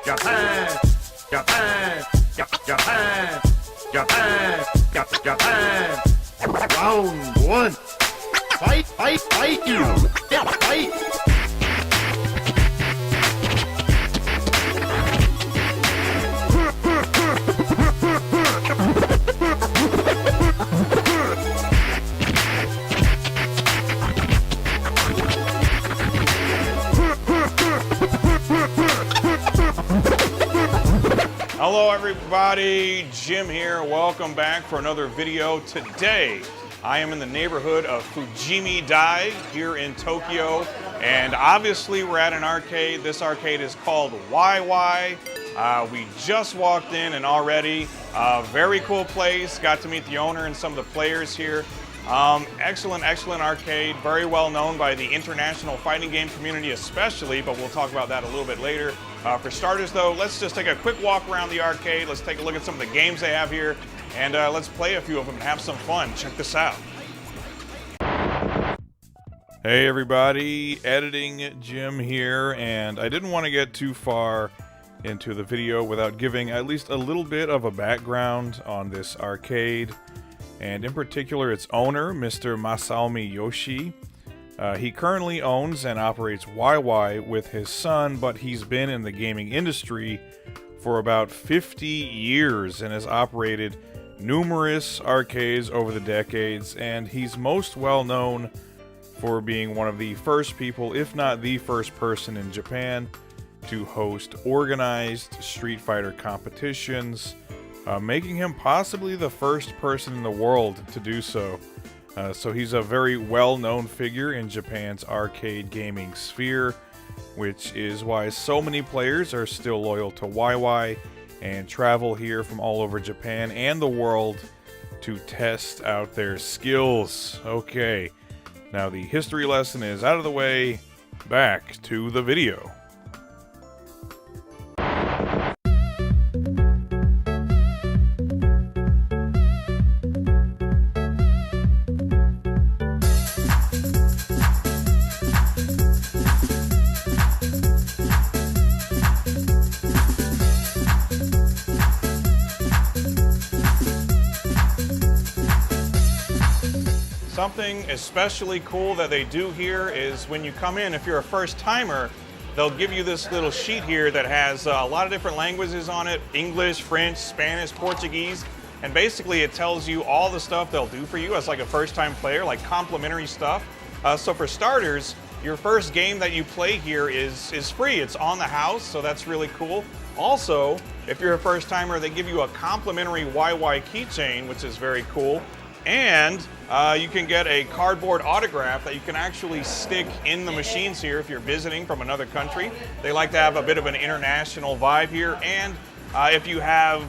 Japan, Japan, Japan, Japan, Japan. Round one. Fight, fight, fight you. Fight. Hello everybody, Jim here. Welcome back for another video. Today, I am in the neighborhood of Fujimidai here in Tokyo. And obviously we're at an arcade. This arcade is called Wai Wai. We just walked in and already, very cool place. Got to meet the owner and some of the players here. Excellent arcade. Very well known by the international fighting game community especially, but we'll talk about that a little bit later. For starters though, let's just take a quick walk around the arcade. Let's take a look at some of the games they have here, and let's play a few of them and have some fun. Check this out. Hey everybody, Editing Jim here, and I didn't want to get too far into the video without giving at least a little bit of a background on this arcade, and in particular its owner, Mr. Masaomi Yoshi. He currently owns and operates Wai Wai with his son, but he's been in the gaming industry for about 50 years and has operated numerous arcades over the decades, and he's most well known for being one of the first people, if not the first person in Japan, to host organized Street Fighter competitions, making him possibly the first person in the world to do so. So he's a very well-known figure in Japan's arcade gaming sphere, which is why so many players are still loyal to Wai Wai and travel here from all over Japan and the world to test out their skills. Okay, now the history lesson is out of the way, back to the video. Something especially cool that they do here is when you come in, if you're a first timer, they'll give you this little sheet here that has a lot of different languages on it: English, French, Spanish, Portuguese, and basically it tells you all the stuff they'll do for you as like a first time player, like complimentary stuff. So for starters, your first game that you play here is free. It's on the house, so that's really cool. Also, if you're a first timer, they give you a complimentary Wai Wai keychain, which is very cool. And you can get a cardboard autograph that you can actually stick in the machines here if you're visiting from another country. They like to have a bit of an international vibe here. And if you have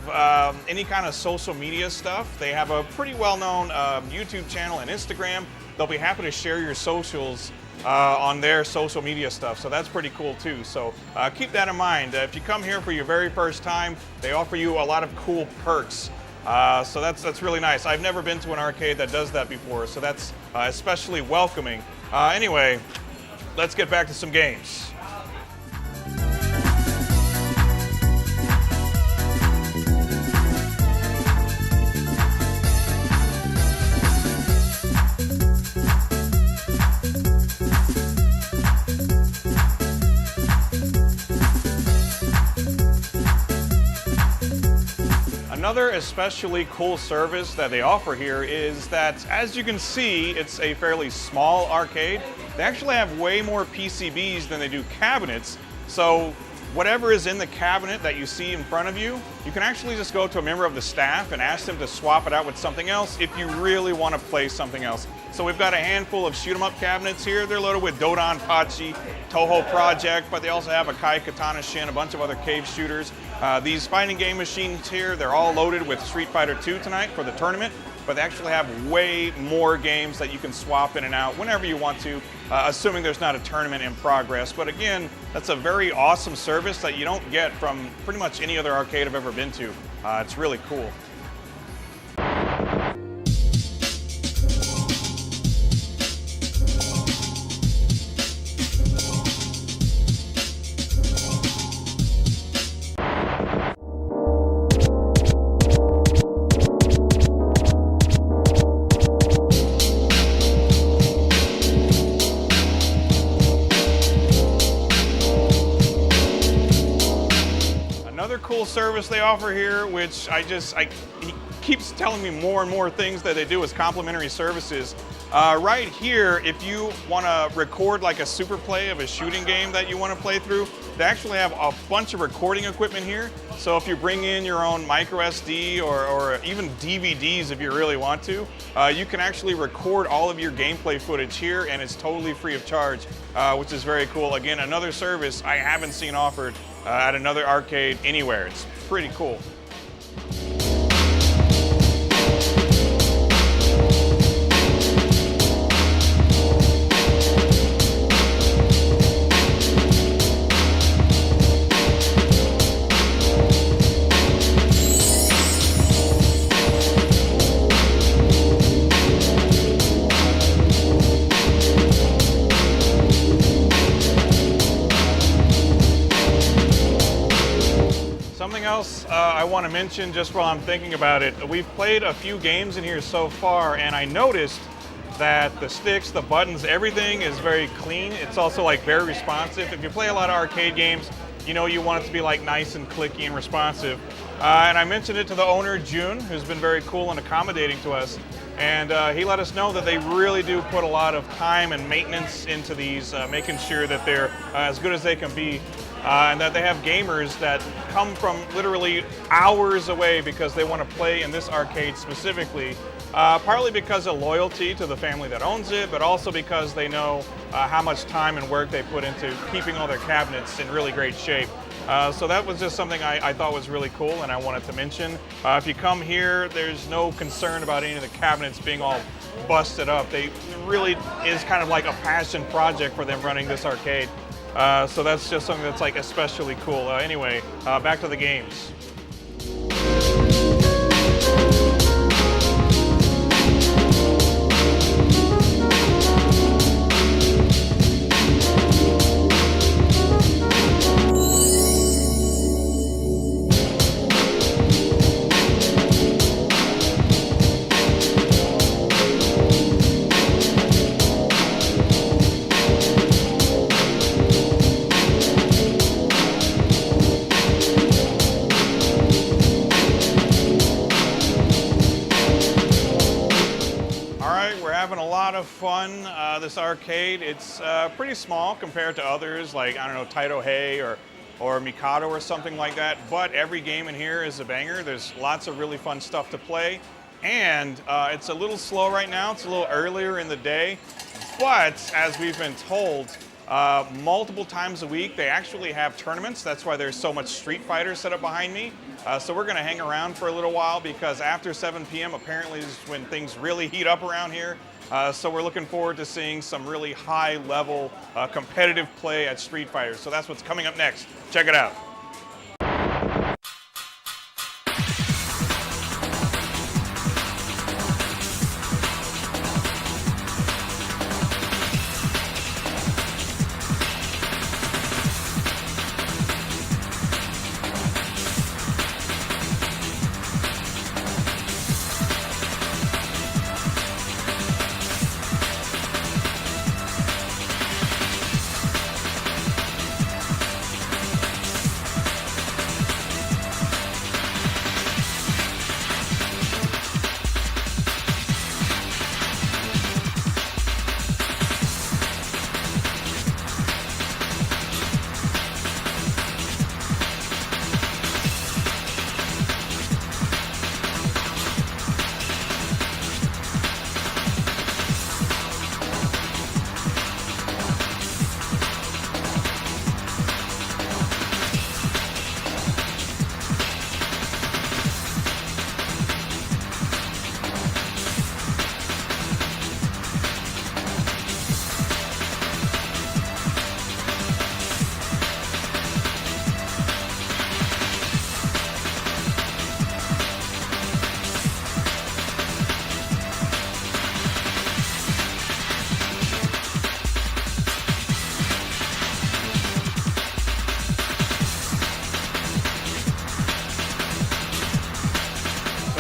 any kind of social media stuff, they have a pretty well-known YouTube channel and Instagram. They'll be happy to share your socials on their social media stuff, so that's pretty cool too. So keep that in mind. If you come here for your very first time, they offer you a lot of cool perks. So that's really nice. I've never been to an arcade that does that before, so that's especially welcoming. Anyway, let's get back to some games. Another especially cool service that they offer here is that, as you can see, it's a fairly small arcade. They actually have way more PCBs than they do cabinets. So whatever is in the cabinet that you see in front of you, you can actually just go to a member of the staff and ask them to swap it out with something else if you really want to play something else. So we've got a handful of shoot-'em-up cabinets here. They're loaded with Dodon Pachi, Toho Project, but they also have a Kai Katana Shin, a bunch of other cave shooters. These fighting game machines here, they're all loaded with Street Fighter 2 tonight for the tournament, but they actually have way more games that you can swap in and out whenever you want to, assuming there's not a tournament in progress. But again, that's a very awesome service that you don't get from pretty much any other arcade I've ever been to. It's really cool. cool service they offer here, which he keeps telling me more and more things that they do as complimentary services. Right here, if you want to record like a super play of a shooting game that you want to play through, they actually have a bunch of recording equipment here. So if you bring in your own micro SD or even DVDs if you really want to, you can actually record all of your gameplay footage here, and it's totally free of charge, which is very cool. Again, another service I haven't seen offered at another arcade anywhere. It's pretty cool. Something else I want to mention just while I'm thinking about it, we've played a few games in here so far, and I noticed that the sticks, the buttons, everything is very clean. It's also like very responsive. If you play a lot of arcade games, you know you want it to be like nice and clicky and responsive. And I mentioned it to the owner, June, who's been very cool and accommodating to us. And he let us know that they really do put a lot of time and maintenance into these, making sure that they're as good as they can be. And that they have gamers that come from literally hours away because they want to play in this arcade specifically, partly because of loyalty to the family that owns it, but also because they know how much time and work they put into keeping all their cabinets in really great shape. So that was just something I thought was really cool and I wanted to mention. If you come here, there's no concern about any of the cabinets being all busted up. It really is kind of like a passion project for them running this arcade. So that's just something that's like especially cool. Anyway, back to the games. Fun, this arcade. It's pretty small compared to others like, I don't know, Taito HEY or Mikado or something like that, but every game in here is a banger. There's lots of really fun stuff to play, and it's a little slow right now. It's a little earlier in the day, but as we've been told, multiple times a week they actually have tournaments. That's why there's so much Street Fighter set up behind me. So we're going to hang around for a little while because after 7 p.m. apparently is when things really heat up around here. So we're looking forward to seeing some really high-level competitive play at Street Fighter. So that's what's coming up next. Check it out.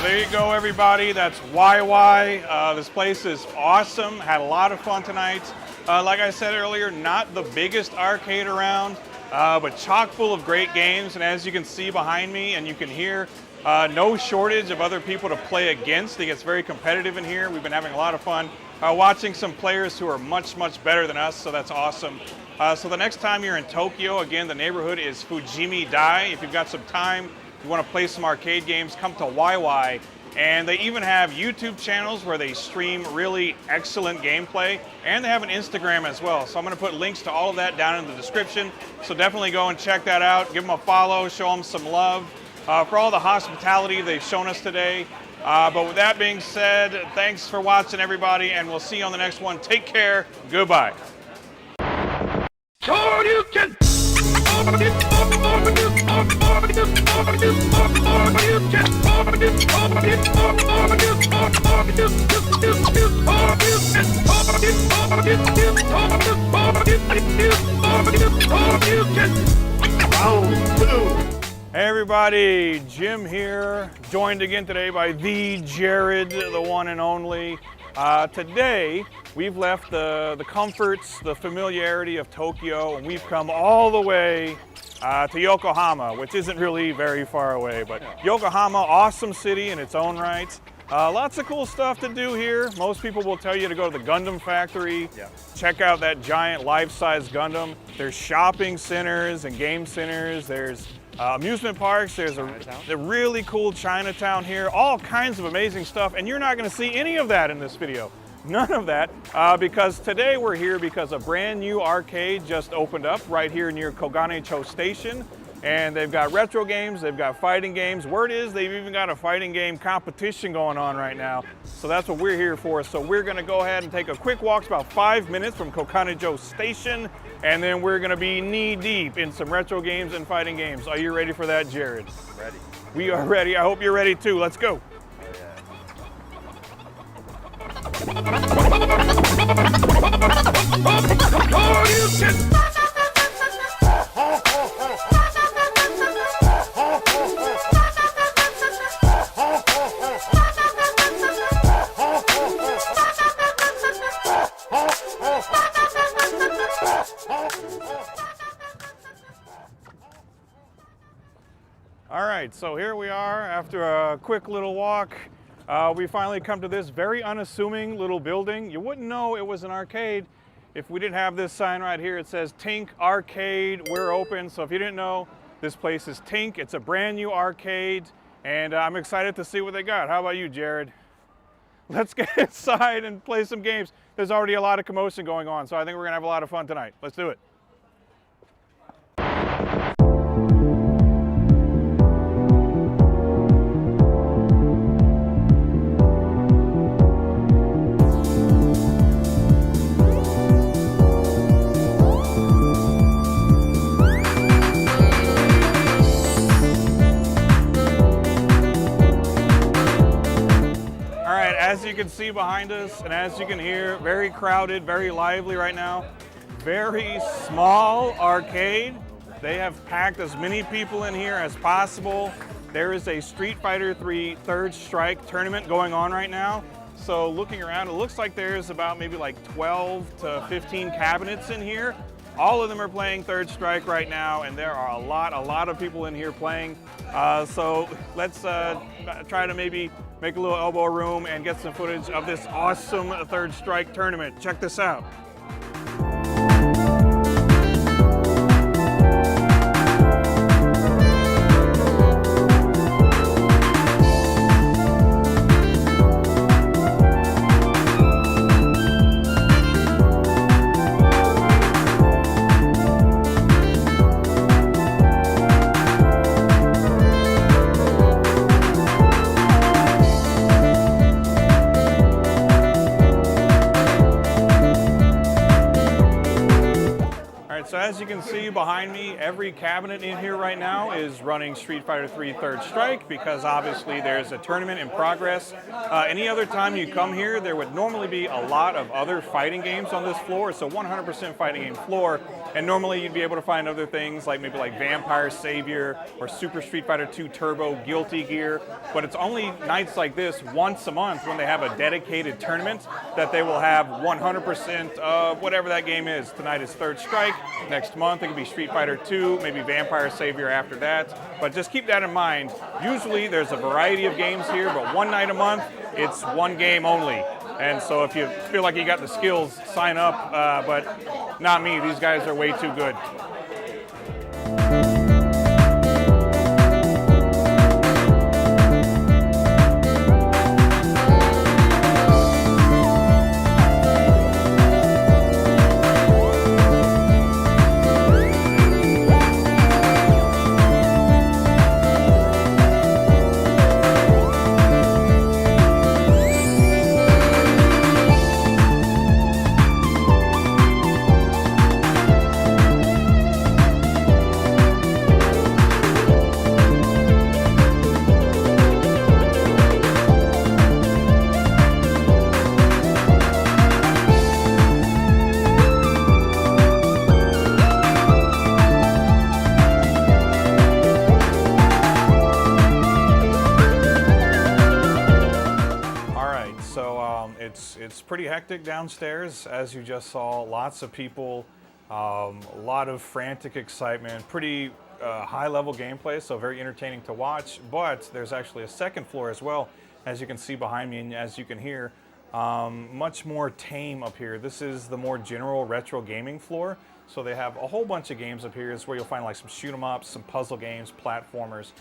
There you go, everybody. That's Wai Wai. This place is awesome. Had a lot of fun tonight. Like I said earlier, not the biggest arcade around, but chock full of great games. And as you can see behind me and you can hear, no shortage of other people to play against. It gets very competitive in here. We've been having a lot of fun watching some players who are much, much better than us, so that's awesome. So the next time you're in Tokyo, again, the neighborhood is Fujimidai. If you've got some time, you want to play some arcade games, come to Wai Wai. And they even have YouTube channels where they stream really excellent gameplay, and they have an Instagram as well. So I'm going to put links to all of that down in the description. So definitely go and check that out. Give them a follow, show them some love for all the hospitality they've shown us today. But with that being said, thanks for watching, everybody, and we'll see you on the next one. Take care. Goodbye. Hey everybody, Jim here, joined again today by the Jared, the one and only. Today, we've left the comforts, the familiarity of Tokyo, and we've come all the way to Yokohama, which isn't really very far away, but Yokohama, awesome city in its own right. Lots of cool stuff to do here. Most people will tell you to go to the Gundam factory, check out that giant life-size Gundam. There's shopping centers and game centers. There's amusement parks. There's a really cool Chinatown here. All kinds of amazing stuff, and you're not going to see any of that in this video. None of that, because today we're here because a brand new arcade just opened up right here near Kogane-cho Station. And they've got retro games, they've got fighting games. Word is they've even got a fighting game competition going on right now. So that's what we're here for. So we're gonna go ahead and take a quick walk. It's about 5 minutes from Kogane-cho Station. And then we're gonna be knee deep in some retro games and fighting games. Are you ready for that, Jared? Ready. We are ready. I hope you're ready too. Let's go. All right, so here we are after a quick little walk. We finally come to this very unassuming little building. You wouldn't know it was an arcade if we didn't have this sign right here. It says Tink Arcade, we're open. So if you didn't know, this place is Tink. It's a brand new arcade, and I'm excited to see what they got. How about you, Jared? Let's get inside and play some games. There's already a lot of commotion going on, so I think we're gonna have a lot of fun tonight. Let's do it. As you can see behind us, and as you can hear, very crowded, very lively right now. Very small arcade. They have packed as many people in here as possible. There is a Street Fighter 3 Third Strike tournament going on right now. So looking around, it looks like there's about maybe like 12 to 15 cabinets in here. All of them are playing Third Strike right now, and there are a lot of people in here playing. So let's try to maybe make a little elbow room and get some footage of this awesome Third Strike tournament. Check this out. So as you can see behind me, every cabinet in here right now is running Street Fighter 3 Third Strike because obviously there's a tournament in progress. Any other time you come here, there would normally be a lot of other fighting games on this floor. It's a 100% fighting game floor, and normally you'd be able to find other things like maybe like Vampire Savior or Super Street Fighter 2 Turbo Guilty Gear. But it's only nights like this once a month when they have a dedicated tournament that they will have 100% of whatever that game is. Tonight is Third Strike. next month. It could be Street Fighter 2, maybe Vampire Savior after that. But just keep that in mind. Usually there's a variety of games here, but one night a month, it's one game only. And so if you feel like you got the skills, sign up, but not me. These guys are way too good. It's pretty hectic downstairs, as you just saw. Lots of people, a lot of frantic excitement, pretty high-level gameplay, so very entertaining to watch. But there's actually a second floor as well, as you can see behind me and as you can hear. Much more tame up here. This is the more general retro gaming floor. So they have a whole bunch of games up here. It's where you'll find like some shoot 'em ups, some puzzle games, platformers,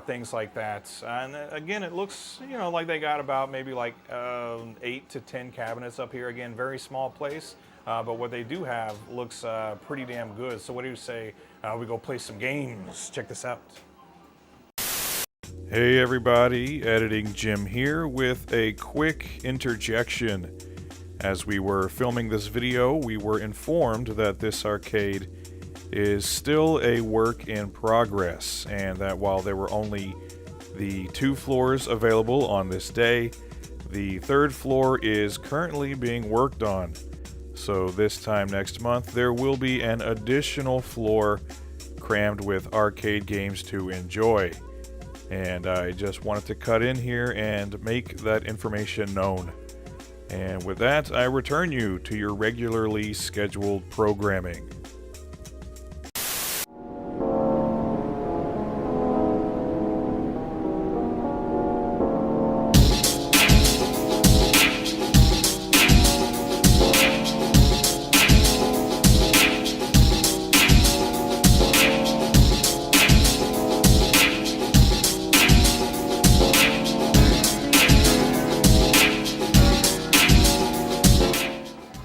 things like that. And again, it looks, you know, like they got about maybe like 8 to 10 cabinets up here. Again, very small place, but what they do have looks pretty damn good. So what do you say we go play some games? Check this out. Hey everybody, Editing Jim here with a quick interjection. As we were filming this video, we were informed that this arcade is still a work in progress, and that while there were only the 2 floors available on this day, the 3rd floor is currently being worked on. So this time next month, there will be an additional floor crammed with arcade games to enjoy. And I just wanted to cut in here and make that information known. And with that, I return you to your regularly scheduled programming.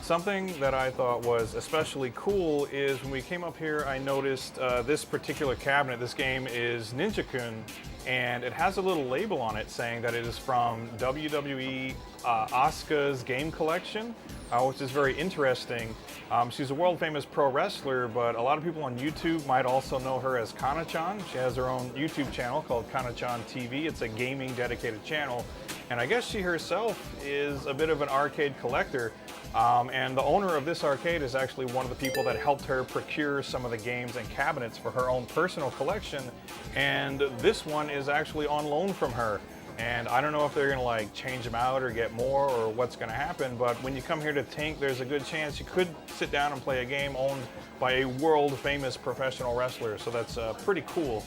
Something that I thought was especially cool is when we came up here, I noticed this particular cabinet. This game is Ninja-kun, and it has a little label on it saying that it is from WWE Asuka's game collection, which is very interesting. She's a world-famous pro wrestler, but a lot of people on YouTube might also know her as Kana-chan. She has her own YouTube channel called Kana-chan TV. It's a gaming dedicated channel, and I guess she herself is a bit of an arcade collector. And the owner of this arcade is actually one of the people that helped her procure some of the games and cabinets for her own personal collection. And this one is actually on loan from her. And I don't know if they're gonna like change them out or get more or what's gonna happen, but when you come here to Tink, there's a good chance you could sit down and play a game owned by a world famous professional wrestler. So that's pretty cool.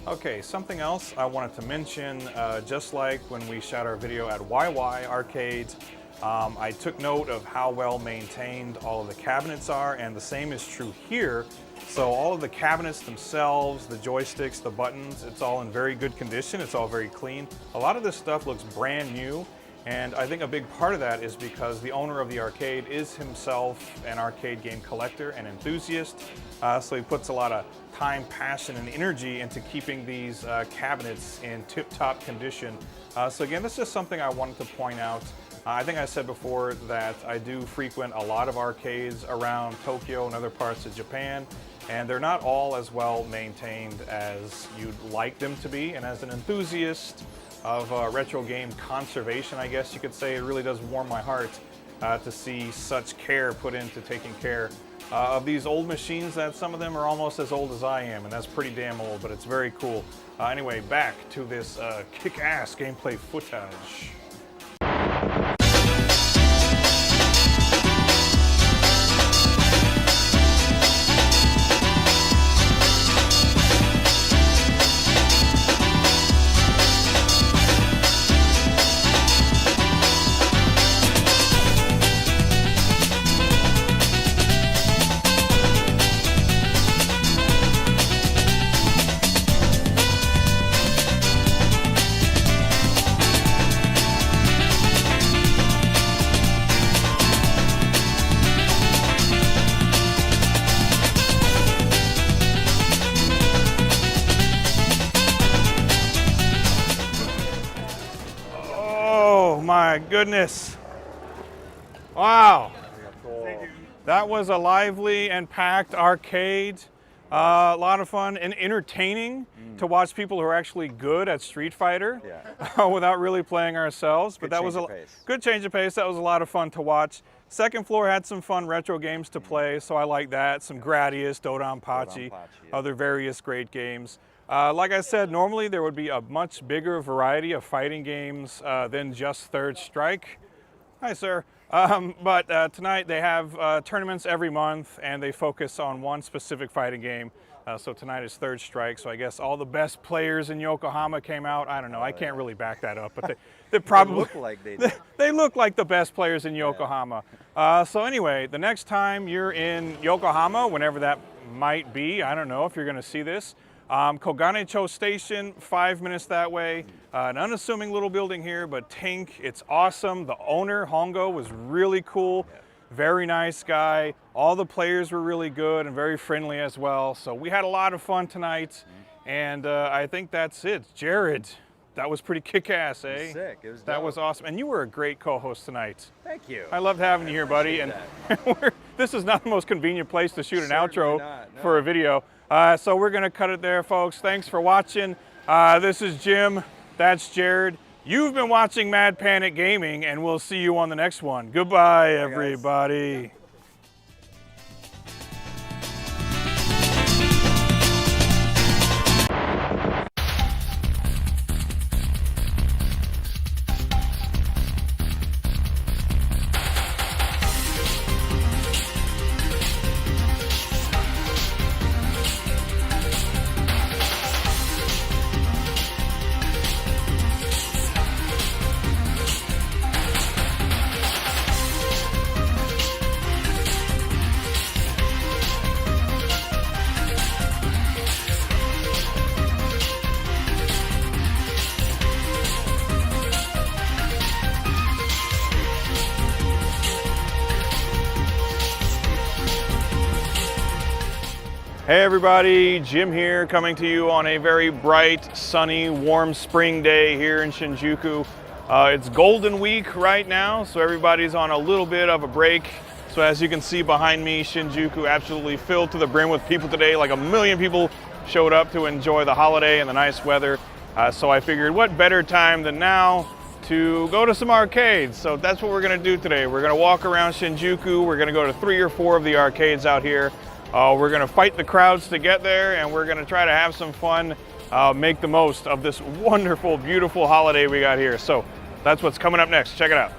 Okay, something else I wanted to mention, just like when we shot our video at Wai Wai Arcades, I took note of how well maintained all of the cabinets are, and the same is true here. So all of the cabinets themselves, the joysticks, the buttons, it's all in very good condition. It's all very clean. A lot of this stuff looks brand new, and I think a big part of that is because the owner of the arcade is himself an arcade game collector and enthusiast. So he puts a lot of time, passion, and energy into keeping these cabinets in tip-top condition. So again, this is just something I wanted to point out. I think I said before that I do frequent a lot of arcades around Tokyo and other parts of Japan, and they're not all as well maintained as you'd like them to be. And as an enthusiast of retro game conservation, I guess you could say, it really does warm my heart to see such care put into taking care of these old machines that some of them are almost as old as I am, and that's pretty damn old, but it's very cool. Anyway, back to this kick-ass gameplay footage. My goodness. Wow. That was a lively and packed arcade. A lot of fun and entertaining to watch people who are actually good at Street Fighter without really playing ourselves. But that was a good change of pace. That was a lot of fun to watch. Second floor had some fun retro games to play, so I like that. Some Gradius, Dodonpachi, other various great games. Like I said, normally there would be a much bigger variety of fighting games than just Third Strike. Hi, sir. But tonight they have tournaments every month, and they focus on one specific fighting game. So tonight is Third Strike, so I guess all the best players in Yokohama came out. I don't know, I can't really back that up, but they probably look like they do. They look like the best players in Yokohama. So anyway, the next time you're in Yokohama, whenever that might be, I don't know if you're going to see this, Koganecho Station, 5 minutes that way. An unassuming little building here, but Tink, it's awesome. The owner, Hongo, was really cool. Very nice guy. All the players were really good and very friendly as well. So we had a lot of fun tonight, and I think that's it. Jared, that was pretty kick-ass, eh? It was sick. It was dope. That was awesome. And you were a great co-host tonight. Thank you. I loved having you here, buddy. And this is not the most convenient place to shoot an outro for a video. So we're going to cut it there, folks. Thanks for watching. This is Jim. That's Jared. You've been watching Mad Panic Gaming, and we'll see you on the next one. Goodbye, everybody. Hey everybody, Jim here, coming to you on a very bright, sunny, warm spring day here in Shinjuku. It's Golden Week right now, so everybody's on a little bit of a break. So as you can see behind me, Shinjuku absolutely filled to the brim with people today. Like 1 million people showed up to enjoy the holiday and the nice weather. So I figured what better time than now to go to some arcades. So that's what we're gonna do today. We're gonna walk around Shinjuku. We're gonna go to 3 or 4 of the arcades out here. We're gonna fight the crowds to get there, and we're gonna try to have some fun, make the most of this wonderful, beautiful holiday we got here. So that's what's coming up next. Check it out.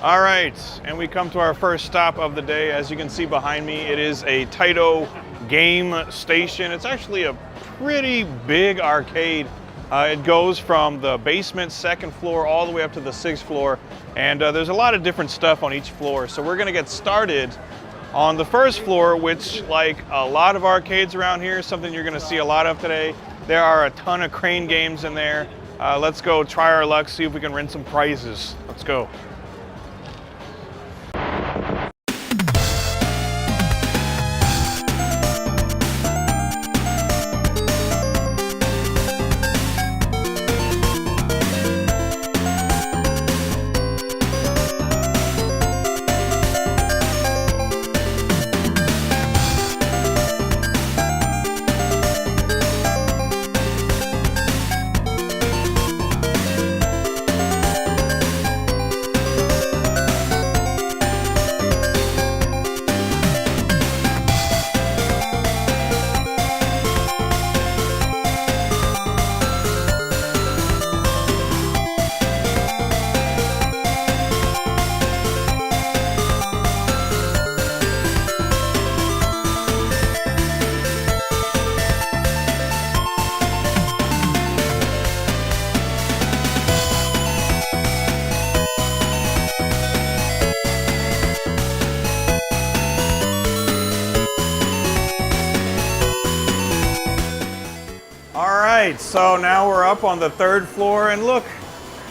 All right, and we come to our first stop of the day. As you can see behind me, it is a Taito game station. It's actually a pretty big arcade. It goes from the basement, 2nd floor, all the way up to the 6th floor. And there's a lot of different stuff on each floor. So we're gonna get started on the 1st floor, which, like a lot of arcades around here, is something you're gonna see a lot of today. There are a ton of crane games in there. Let's go try our luck, see if we can win some prizes. Let's go. So now we're up on the 3rd floor, and look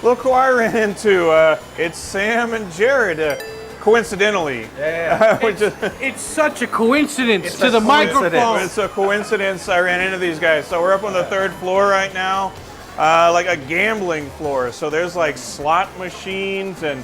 who I ran into. It's Sam and Jared, coincidentally. Yeah. It's such a coincidence to the microphone. It's a coincidence I ran into these guys. So we're up on the 3rd floor right now, like a gambling floor. So there's like slot machines and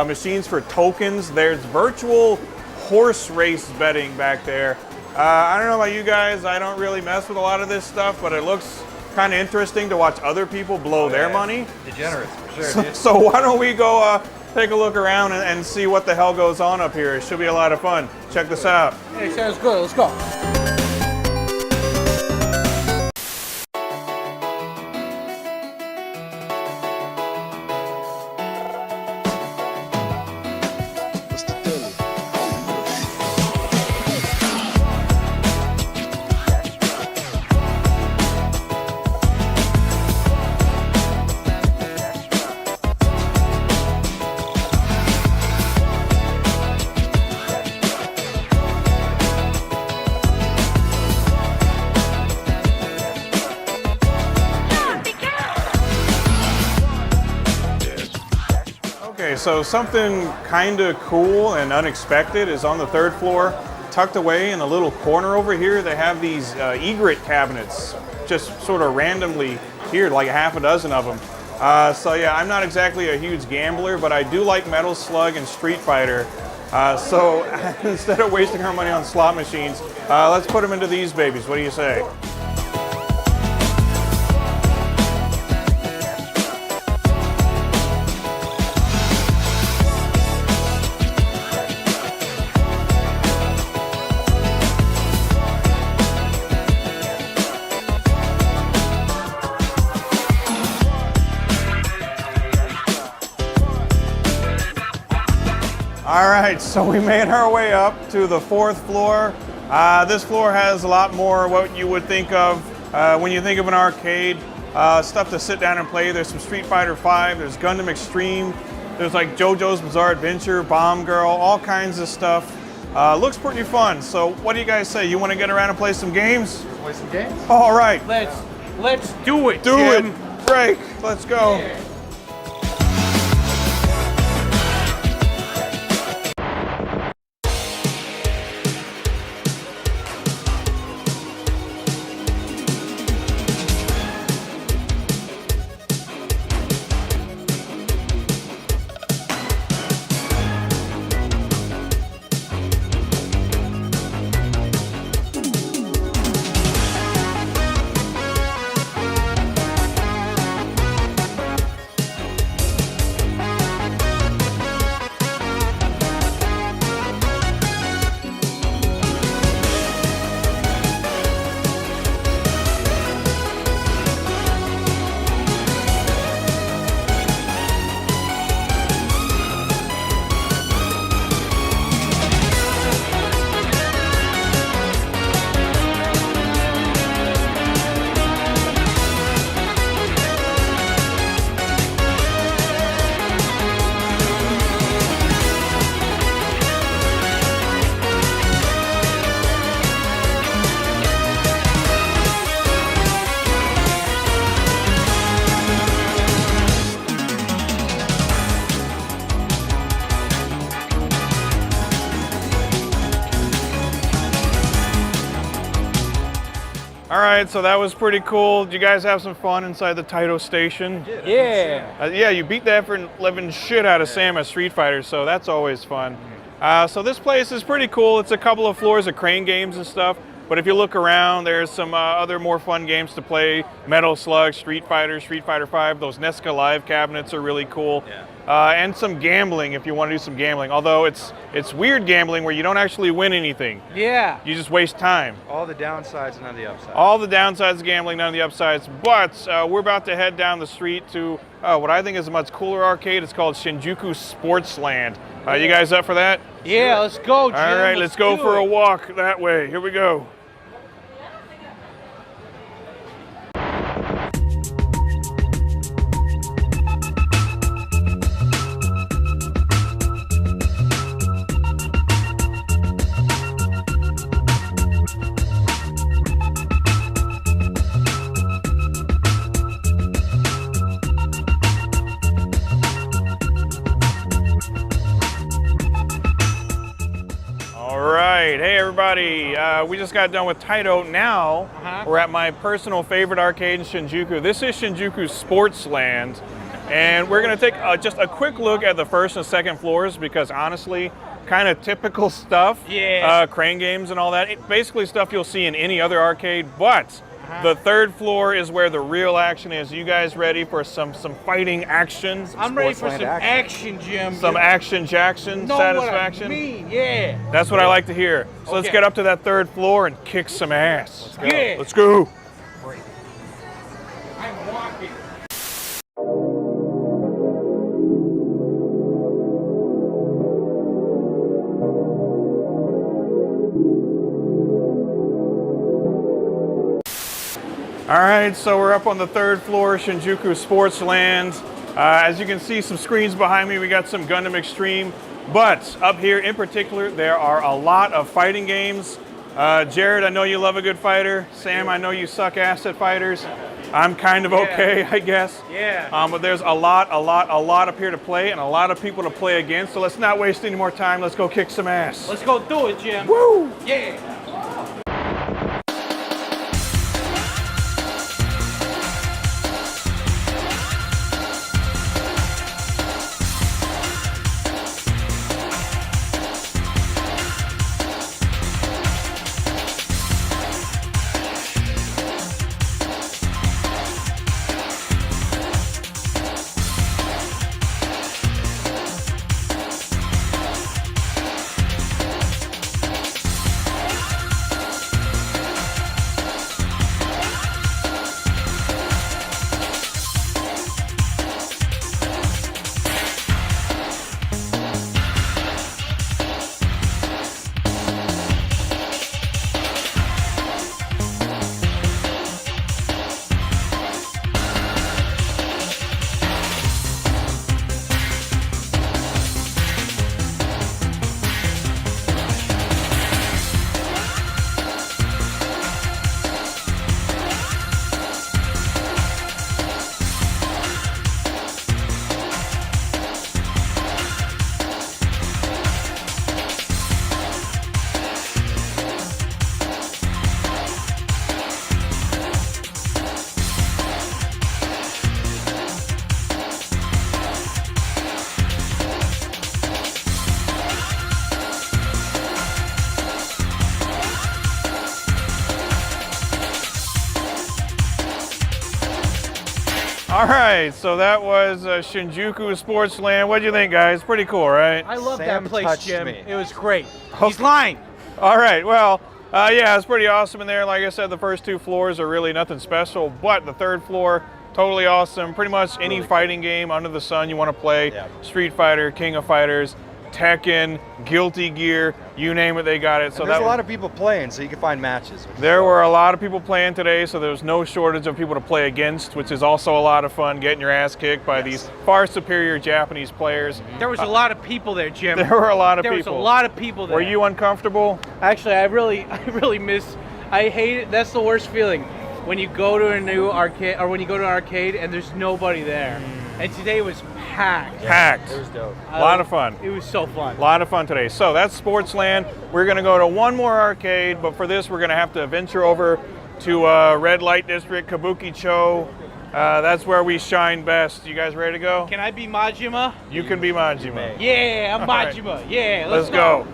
machines for tokens. There's virtual horse race betting back there. I don't know about you guys. I don't really mess with a lot of this stuff, but it looks kind of interesting to watch other people blow their money. Degenerates, for sure. So why don't we go take a look around and see what the hell goes on up here. It should be a lot of fun. Check this out. Hey, sounds good. Let's go. So something kind of cool and unexpected is on the 3rd floor. Tucked away in a little corner over here, they have these egret cabinets, just sort of randomly here, like a half a dozen of them. So yeah, I'm not exactly a huge gambler, but I do like Metal Slug and Street Fighter. So instead of wasting our money on slot machines, let's put them into these babies. What do you say? All right, so we made our way up to the 4th floor. This floor has a lot more what you would think of when you think of an arcade. Stuff to sit down and play. There's some Street Fighter 5, there's Gundam Extreme, there's like JoJo's Bizarre Adventure, Bomb Girl, all kinds of stuff. Looks pretty fun. So what do you guys say? You want to get around and play some games? Play some games? All right. Let's do it, Do Jim. it. Break. Let's go. Yeah. All right, so that was pretty cool. Did you guys have some fun inside the Taito station? Yeah. Yeah, you beat that for living shit out of Sam at Street Fighter, so that's always fun. So this place is pretty cool. It's a couple of floors of crane games and stuff, but if you look around, there's some other more fun games to play. Metal Slug, Street Fighter, Street Fighter 5. Those Nesca Live cabinets are really cool. And some gambling if you want to do some gambling, although it's weird gambling where you don't actually win anything. Yeah. You just waste time. All the downsides and none of the upsides. All the downsides of gambling, none of the upsides. But we're about to head down the street to what I think is a much cooler arcade. It's called Shinjuku Sportsland. You guys up for that? Yeah, let's go, Jim. All right, let's go for a walk that way. Here we go. Hey everybody, we just got done with Taito. Now we're at my personal favorite arcade in Shinjuku. This is Shinjuku Sportsland, and we're going to take just a quick look at the first and second floors because honestly, kind of typical stuff. Yeah. Crane games and all that. Basically stuff you'll see in any other arcade, but the third floor is where the real action is. You guys ready for some fighting action? I'm ready for some action, Jim. Some action jackson satisfaction? What I mean, yeah. That's what I like to hear. So let's get up to that third floor and kick some ass. Let's go. Yeah. Let's go. I'm walking. All right, so we're up on the third floor, Shinjuku Sportsland. As you can see, some screens behind me. We got some Gundam Extreme, but up here in particular, there are a lot of fighting games. Jared, I know you love a good fighter. Sam, I know you suck ass at fighters. I'm kind of okay, I guess. Yeah. But there's a lot up here to play and a lot of people to play against. So let's not waste any more time. Let's go kick some ass. Let's go do it, Jim. Woo! Yeah. All right, so that was Shinjuku Sportsland. What do you think, guys? Pretty cool, right? I love Sam that place, touched Jim. me. It was great. He's lying. All right, well, yeah, it's pretty awesome in there. Like I said, the first two floors are really nothing special, but the third floor, totally awesome. Pretty much any fighting game under the sun you want to play. Yeah. Street Fighter, King of Fighters, Tekken, Guilty Gear, you name it, they got it. So there's a lot of people playing, so you can find matches. There were a lot of people playing today, so there's no shortage of people to play against, which is also a lot of fun, getting your ass kicked by these far superior Japanese players. There was a lot of people there, Jim. There were a lot of people. There was a lot of people there. Were you uncomfortable? Actually, I really miss. I hate it. That's the worst feeling when you go to a new arcade or when you go to an arcade and there's nobody there. And today was packed. Packed. It was dope. A lot of fun. It was so fun. A lot of fun today. So that's Sportsland. We're going to go to one more arcade, but for this we're going to have to venture over to Red Light District, Kabukicho. That's where we shine best. You guys ready to go? Can I be Majima? You can be Majima. Yeah, I'm All right. Majima. Yeah, Let's go.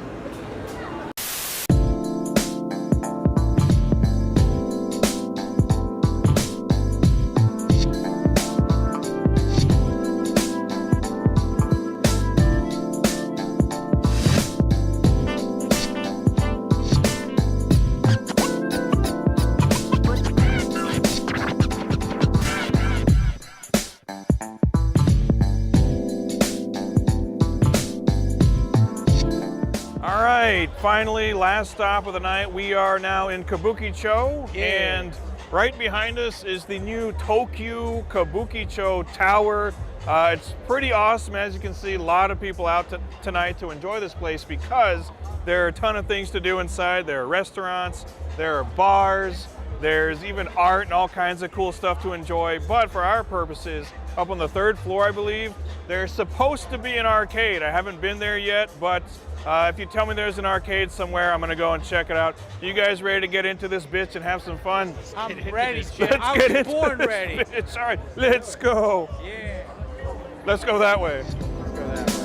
Finally, last stop of the night. We are now in Kabukicho, and right behind us is the new Tokyo Kabukicho Tower. It's pretty awesome, as you can see. A lot of people out tonight to enjoy this place because there are a ton of things to do inside. There are restaurants, there are bars, there's even art and all kinds of cool stuff to enjoy. But for our purposes, up on the 3rd floor, I believe, there's supposed to be an arcade. I haven't been there yet, but if you tell me there's an arcade somewhere, I'm gonna go and check it out. You guys ready to get into this bitch and have some fun? I'm ready, Jim. I was born ready. Bitch. All right, let's go. Yeah. Let's go that way. Let's go that way.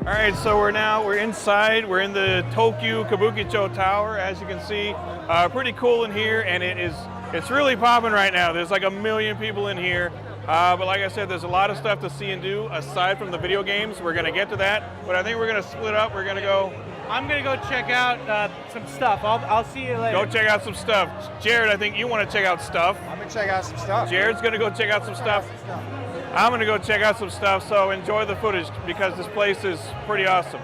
All right, so we're inside. We're in the Tokyo Kabukicho Tower, as you can see. Pretty cool in here, and it's really popping right now. There's like 1 million people in here. But like I said, there's a lot of stuff to see and do aside from the video games. We're gonna get to that, but I think we're gonna split up. We're gonna go. I'm gonna go check out some stuff. I'll see you later. Go check out some stuff. Jared, I think you want to check out stuff. I'm gonna check out some stuff. Jared's gonna go check out some stuff. I'm gonna go check out some stuff, so enjoy the footage because this place is pretty awesome.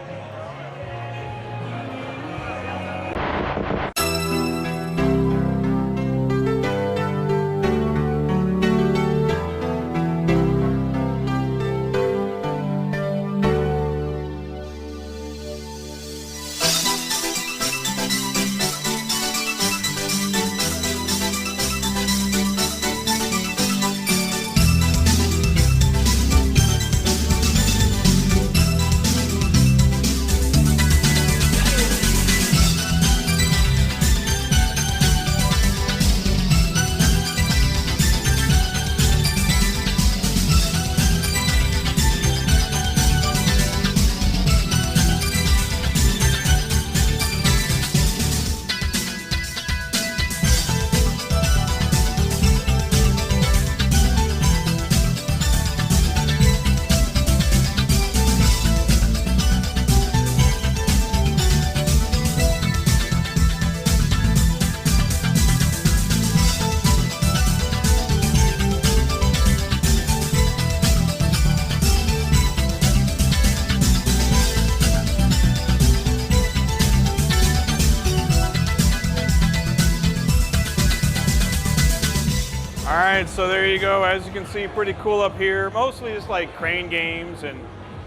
So there you go. As you can see, pretty cool up here. Mostly just like crane games and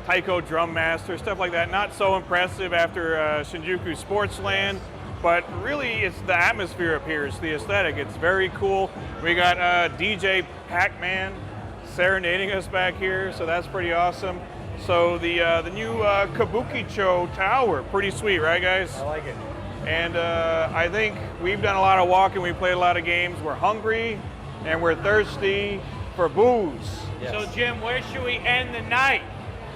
taiko drum master, stuff like that. Not so impressive after Shinjuku Sportsland, but really it's the atmosphere up here. It's the aesthetic. It's very cool. We got DJ Pac-Man serenading us back here, so that's pretty awesome. So the new Kabukicho Tower, pretty sweet, right guys? I like it. And I think we've done a lot of walking, we played a lot of games. We're hungry and we're thirsty for booze. Yes. So Jim, where should we end the night?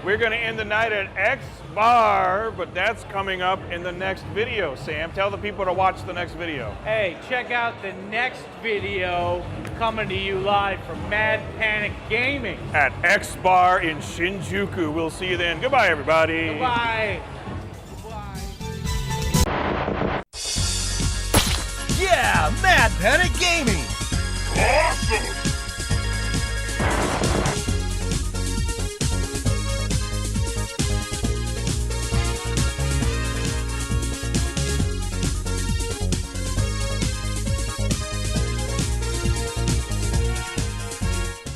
We're gonna end the night at X Bar, but that's coming up in the next video. Sam, tell the people to watch the next video. Hey, check out the next video coming to you live from Mad Panic Gaming. At X Bar in Shinjuku. We'll see you then. Goodbye, everybody. Goodbye. Yeah, Mad Panic Gaming. Awesome!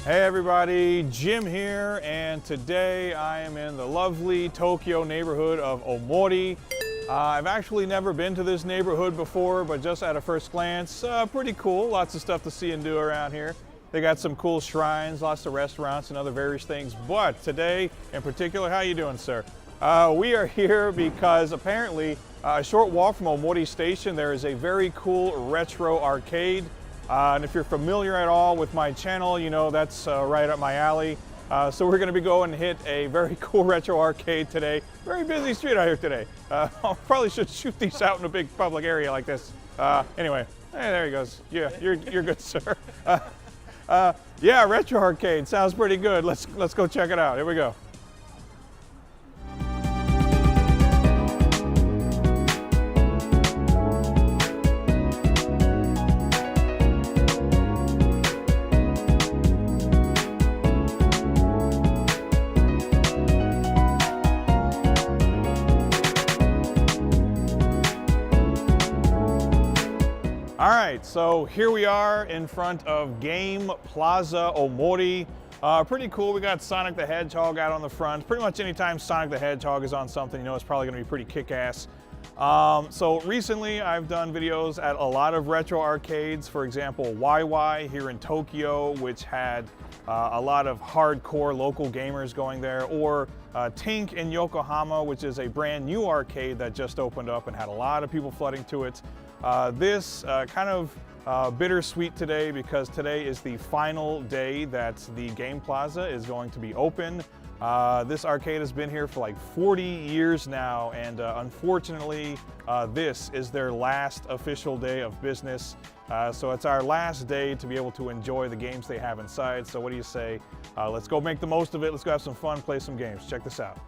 Hey everybody, Jim here, and today I am in the lovely Tokyo neighborhood of Omori. I've actually never been to this neighborhood before, but just at a first glance, pretty cool. Lots of stuff to see and do around here. They got some cool shrines, lots of restaurants and other various things. But today in particular, how you doing, sir? We are here because apparently a short walk from Omori Station, there is a very cool retro arcade. And if you're familiar at all with my channel, you know that's right up my alley. So we're going to be going and hit a very cool retro arcade today. Very busy street out here today. I probably should shoot these out in a big public area like this. Anyway, hey, there he goes. Yeah, you're good, sir. Yeah, retro arcade sounds pretty good. Let's go check it out. Here we go. All right, so here we are in front of Game Plaza Omori. Pretty cool. We got Sonic the Hedgehog out on the front. Pretty much anytime Sonic the Hedgehog is on something, you know it's probably going to be pretty kick-ass. So recently I've done videos at a lot of retro arcades. For example, Wai Wai here in Tokyo, which had a lot of hardcore local gamers going there, or Tink in Yokohama, which is a brand new arcade that just opened up and had a lot of people flooding to it. This kind of bittersweet today because today is the final day that the Game Plaza is going to be open. This arcade has been here for like 40 years now, and unfortunately this is their last official day of business. So it's our last day to be able to enjoy the games they have inside. So what do you say? Let's go make the most of it. Let's go have some fun, play some games. Check this out.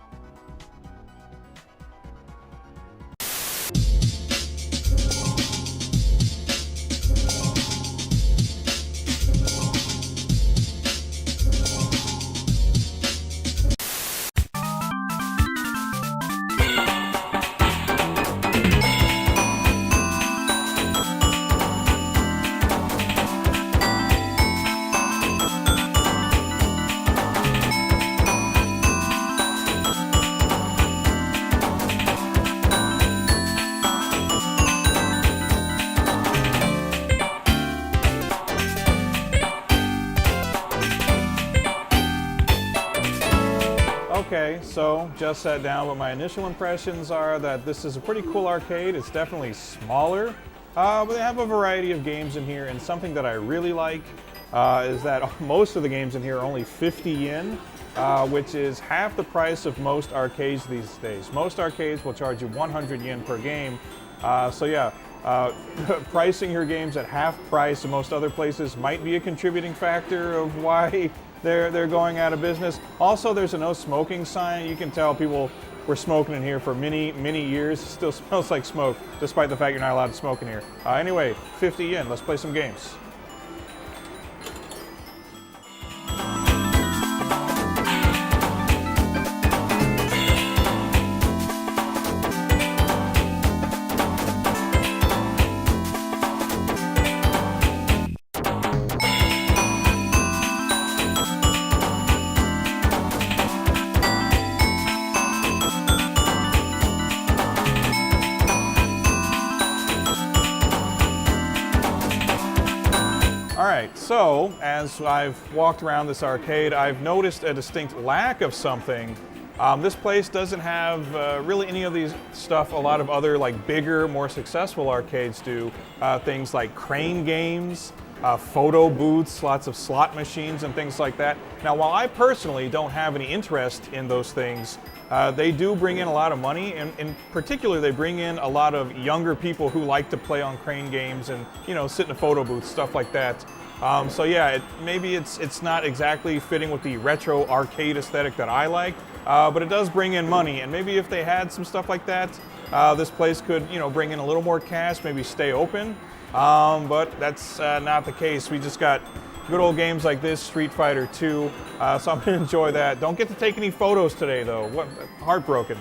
Okay, so just sat down, but my initial impressions are that this is a pretty cool arcade. It's definitely smaller, but they have a variety of games in here, and something that I really like is that most of the games in here are only 50 yen, which is half the price of most arcades these days. Most arcades will charge you 100 yen per game, so yeah, pricing your games at half price in most other places might be a contributing factor of why they're going out of business. Also, there's a no smoking sign. You can tell people were smoking in here for many years. It still smells like smoke, despite the fact you're not allowed to smoke in here. Anyway, 50 yen, let's play some games. Alright, so as I've walked around this arcade, I've noticed a distinct lack of something. This place doesn't have really any of these stuff a lot of other like bigger, more successful arcades do. Things like crane games, photo booths, lots of slot machines and things like that. Now, while I personally don't have any interest in those things, they do bring in a lot of money, and in particular they bring in a lot of younger people who like to play on crane games and, you know, sit in a photo booth, stuff like that. So yeah, maybe it's not exactly fitting with the retro arcade aesthetic that I like, but it does bring in money, and maybe if they had some stuff like that, this place could, you know, bring in a little more cash, maybe stay open. But that's not the case. We just got good old games like this, Street Fighter 2, so I'm gonna enjoy that. Don't get to take any photos today though. What, heartbroken.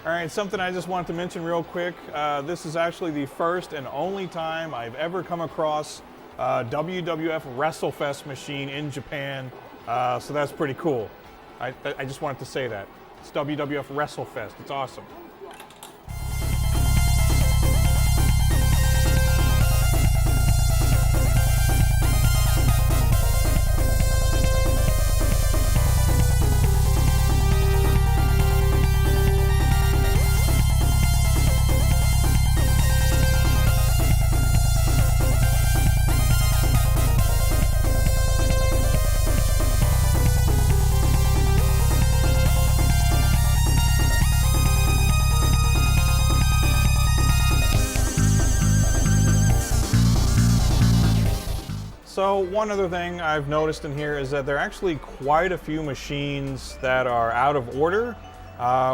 All right, something I just wanted to mention real quick. This is actually the first and only time I've ever come across a WWF WrestleFest machine in Japan. So that's pretty cool. I just wanted to say that. It's WWF WrestleFest. It's awesome. So one other thing I've noticed in here is that there are actually quite a few machines that are out of order,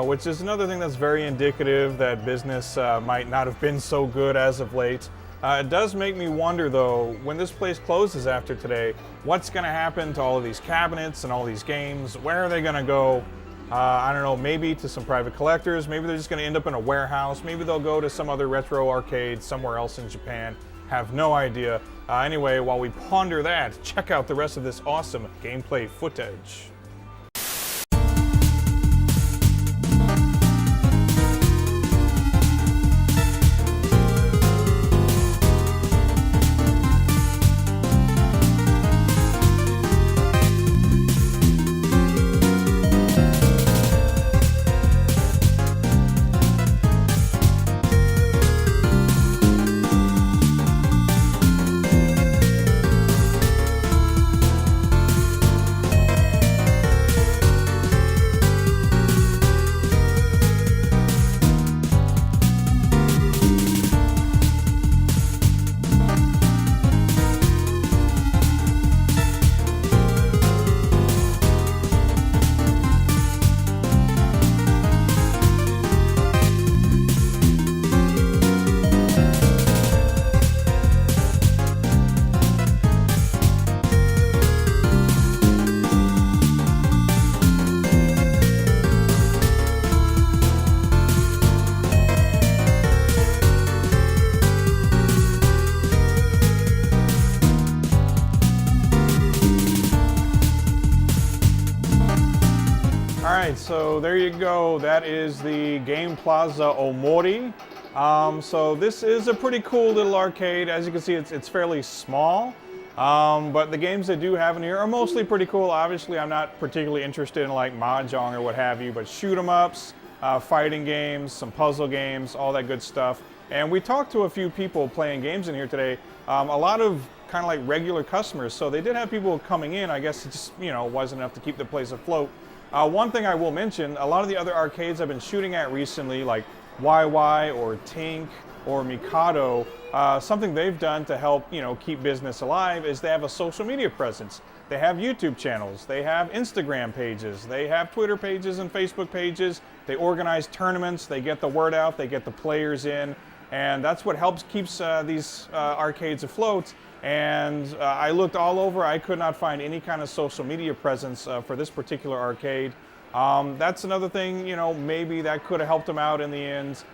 which is another thing that's very indicative that business might not have been so good as of late. It does make me wonder though, when this place closes after today, what's going to happen to all of these cabinets and all these games? Where are they going to go? I don't know, maybe to some private collectors, maybe they're just going to end up in a warehouse, maybe they'll go to some other retro arcade somewhere else in Japan. Have no idea. Anyway, while we ponder that, check out the rest of this awesome gameplay footage. So there you go. That is the Game Plaza Omori. So this is a pretty cool little arcade. As you can see, it's fairly small, but the games they do have in here are mostly pretty cool. Obviously, I'm not particularly interested in like mahjong or what have you, but shoot 'em ups, fighting games, some puzzle games, all that good stuff. And we talked to a few people playing games in here today. A lot of kind of like regular customers. So they did have people coming in. I guess it just, wasn't enough to keep the place afloat. One thing I will mention, a lot of the other arcades I've been shooting at recently, like Wai Wai or Tink or Mikado, something they've done to help, keep business alive is they have a social media presence. They have YouTube channels, they have Instagram pages, they have Twitter pages and Facebook pages. They organize tournaments, they get the word out, they get the players in, and that's what keeps these arcades afloat. And I looked all over, I could not find any kind of social media presence for this particular arcade. That's another thing, maybe that could have helped them out in the end.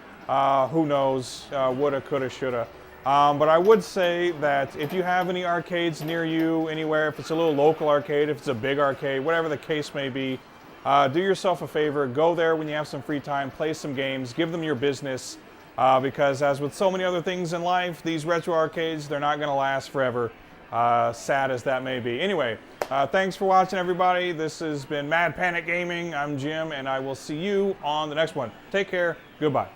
Who knows, woulda, coulda, shoulda. But I would say that if you have any arcades near you, anywhere, if it's a little local arcade, if it's a big arcade, whatever the case may be, do yourself a favor, go there when you have some free time, play some games, give them your business. Because as with so many other things in life, these retro arcades, they're not going to last forever, sad as that may be. Anyway, thanks for watching, everybody. This has been Mad Panic Gaming. I'm Jim, and I will see you on the next one. Take care. Goodbye.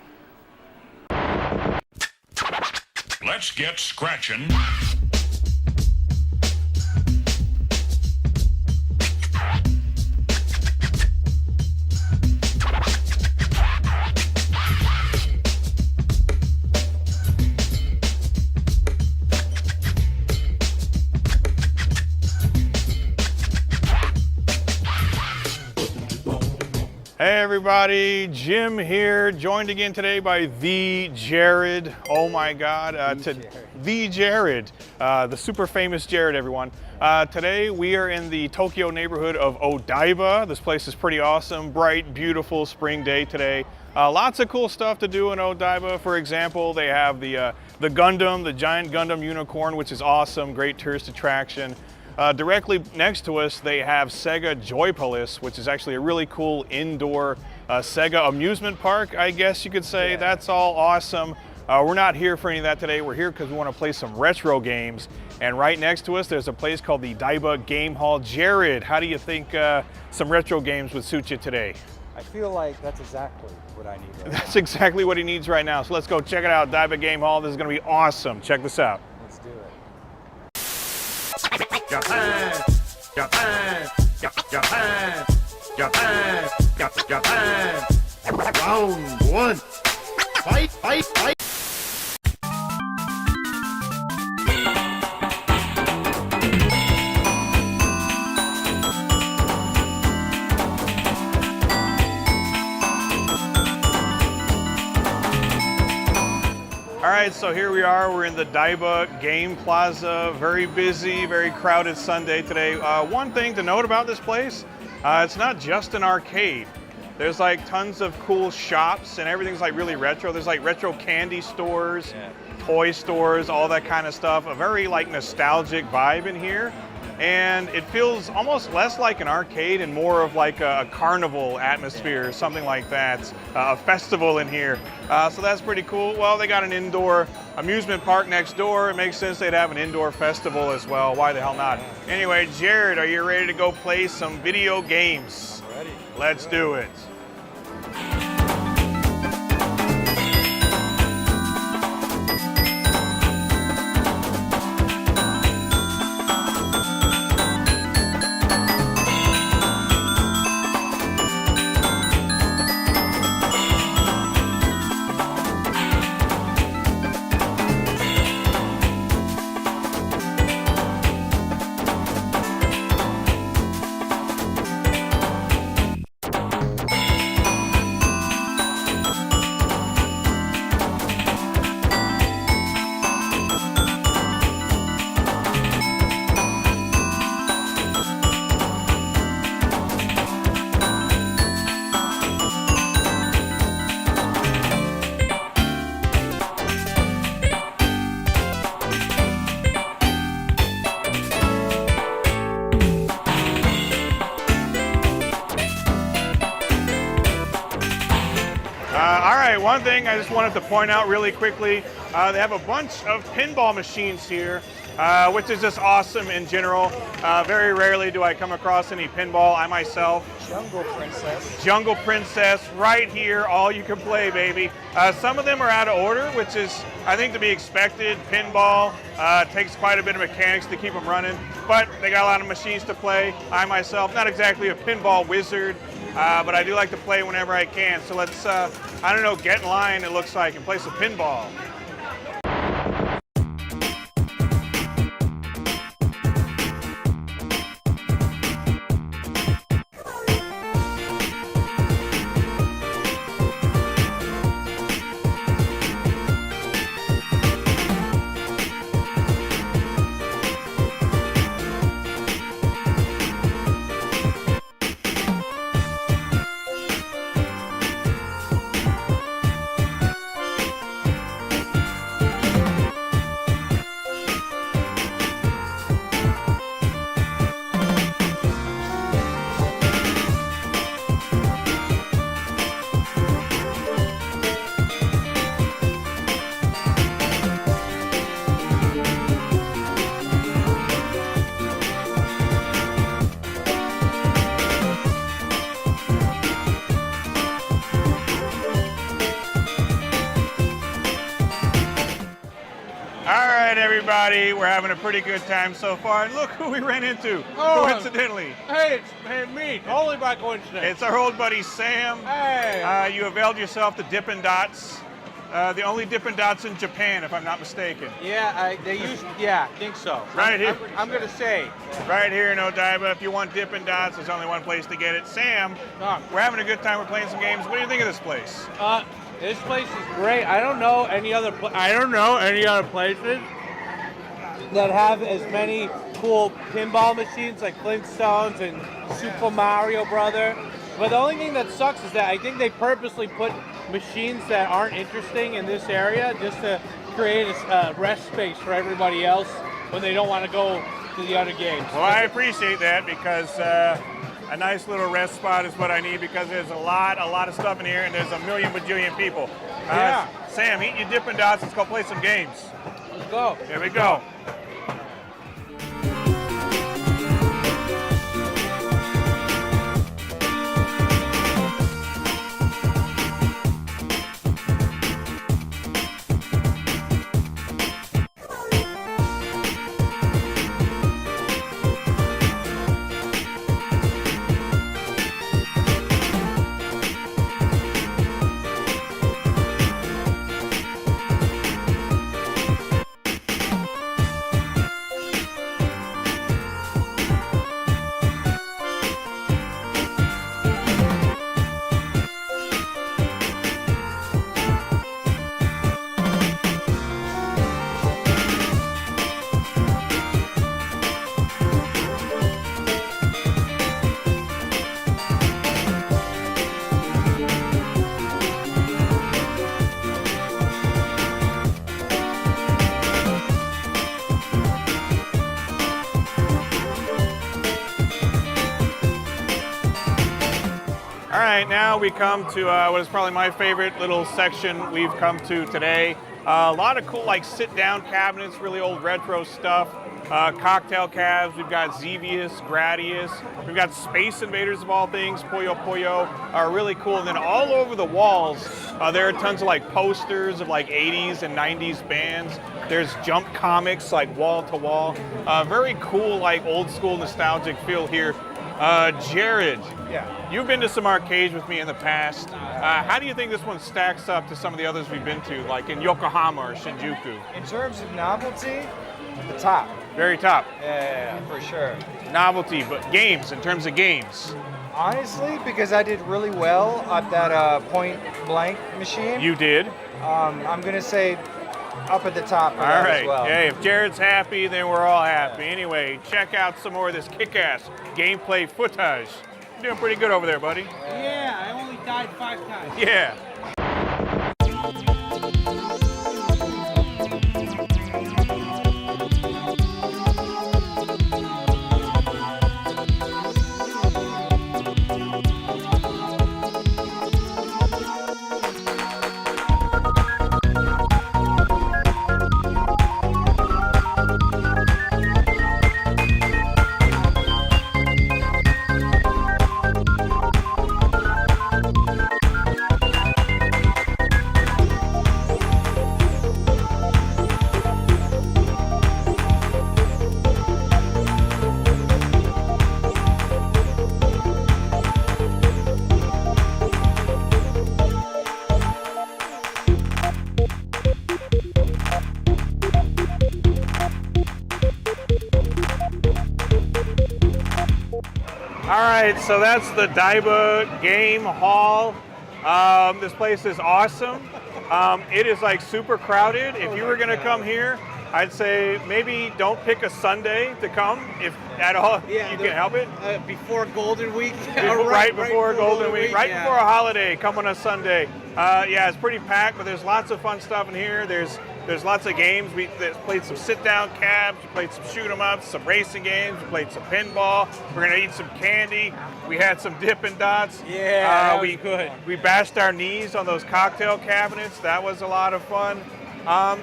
Let's get scratching. Hey everybody, Jim here, joined again today by the Jared. Oh my God, the Jared, the super famous Jared, everyone. Today we are in the Tokyo neighborhood of Odaiba. This place is pretty awesome, bright, beautiful spring day today. Lots of cool stuff to do in Odaiba. For example, they have the Gundam, the giant Gundam unicorn, which is awesome, great tourist attraction. Directly next to us, they have SEGA Joypolis, which is actually a really cool indoor SEGA amusement park, I guess you could say. Yeah. That's all awesome. We're not here for any of that today. We're here because we want to play some retro games. And right next to us, there's a place called the Odaiba Game Hall. Jared, how do you think some retro games would suit you today? I feel like that's exactly what I need right That's now. exactly what he needs right now. So let's go check it out, Odaiba Game Hall. This is going to be awesome. Check this out. Let's do it. Japan, Japan, Japan, Japan, Japan. Round one. Fight, fight, fight. All right, so here we are. We're in the Odaiba Game Plaza. Very busy, very crowded Sunday today. One thing to note about this place, it's not just an arcade. There's like tons of cool shops and everything's like really retro. There's like retro candy stores, toy stores, all that kind of stuff. A very like nostalgic vibe in here. And it feels almost less like an arcade and more of like a carnival atmosphere, something like that, a festival in here. So that's pretty cool. Well, they got an indoor amusement park next door. It makes sense they'd have an indoor festival as well. Why the hell not? Anyway, Jared, are you ready to go play some video games? Ready. Let's do it. One thing I just wanted to point out really quickly, they have a bunch of pinball machines here, which is just awesome in general. Very rarely do I come across any pinball. I myself, Jungle Princess, right here, all you can play, baby. Some of them are out of order, which is, I think, to be expected. Pinball takes quite a bit of mechanics to keep them running, but they got a lot of machines to play. I myself, not exactly a pinball wizard, but I do like to play whenever I can. So let's, I don't know, get in line, it looks like, and play some pinball. Everybody, we're having a pretty good time so far. And look who we ran into, coincidentally. Hey, it's me, totally by coincidence. It's our old buddy Sam. Hey. You availed yourself to Dippin' Dots. The only Dippin' Dots in Japan, if I'm not mistaken. Yeah, I think so. Right here. I'm gonna say. Right here in Odaiba, if you want Dippin' Dots, there's only one place to get it. Sam, we're having a good time. We're playing some games. What do you think of this place? This place is great. I don't know any other places that have as many cool pinball machines like Flintstones and Super Mario Brother. But the only thing that sucks is that I think they purposely put machines that aren't interesting in this area just to create a rest space for everybody else when they don't want to go to the other games. Well, I appreciate that because a nice little rest spot is what I need because there's a lot of stuff in here and there's a million bajillion people. Yeah. Sam, eat your Dippin' Dots. Let's go play some games. Let's go. Here we go. All right, now we come to what is probably my favorite little section we've come to today. A lot of cool, like sit-down cabinets, really old retro stuff. Cocktail cabs. We've got Xevious, Gradius. We've got Space Invaders of all things. Puyo Puyo are really cool. And then all over the walls, there are tons of like posters of like 80s and 90s bands. There's Jump comics like wall to wall. Very cool, like old school nostalgic feel here. Jared, Yeah. you've been to some arcades with me in the past. How do you think this one stacks up to some of the others we've been to, like in Yokohama or Shinjuku? In terms of novelty, the top. Very top. Yeah, for sure. Novelty, but games, in terms of games. Honestly, because I did really well at that point blank machine, You did. I'm gonna say up at the top for All that right. as well. Hey, if Jared's happy, then we're all happy. Anyway, check out some more of this kick-ass gameplay footage. You're doing pretty good over there, buddy. Yeah, I only died 5 times. Yeah. All right, so that's the Odaiba Game Hall. This place is awesome. It is like super crowded. If you were gonna come here, I'd say maybe don't pick a Sunday to come, if at all you can help it. Before Golden Week. Right before Golden Week, right yeah. before a holiday, come on a Sunday. Yeah, it's pretty packed, but there's lots of fun stuff in here. There's lots of games. We played some sit-down cabs, we played some shoot-'em-ups, some racing games, we played some pinball. We're gonna eat some candy. We had some Dippin' Dots. Yeah, that was good. We bashed our knees on those cocktail cabinets. That was a lot of fun.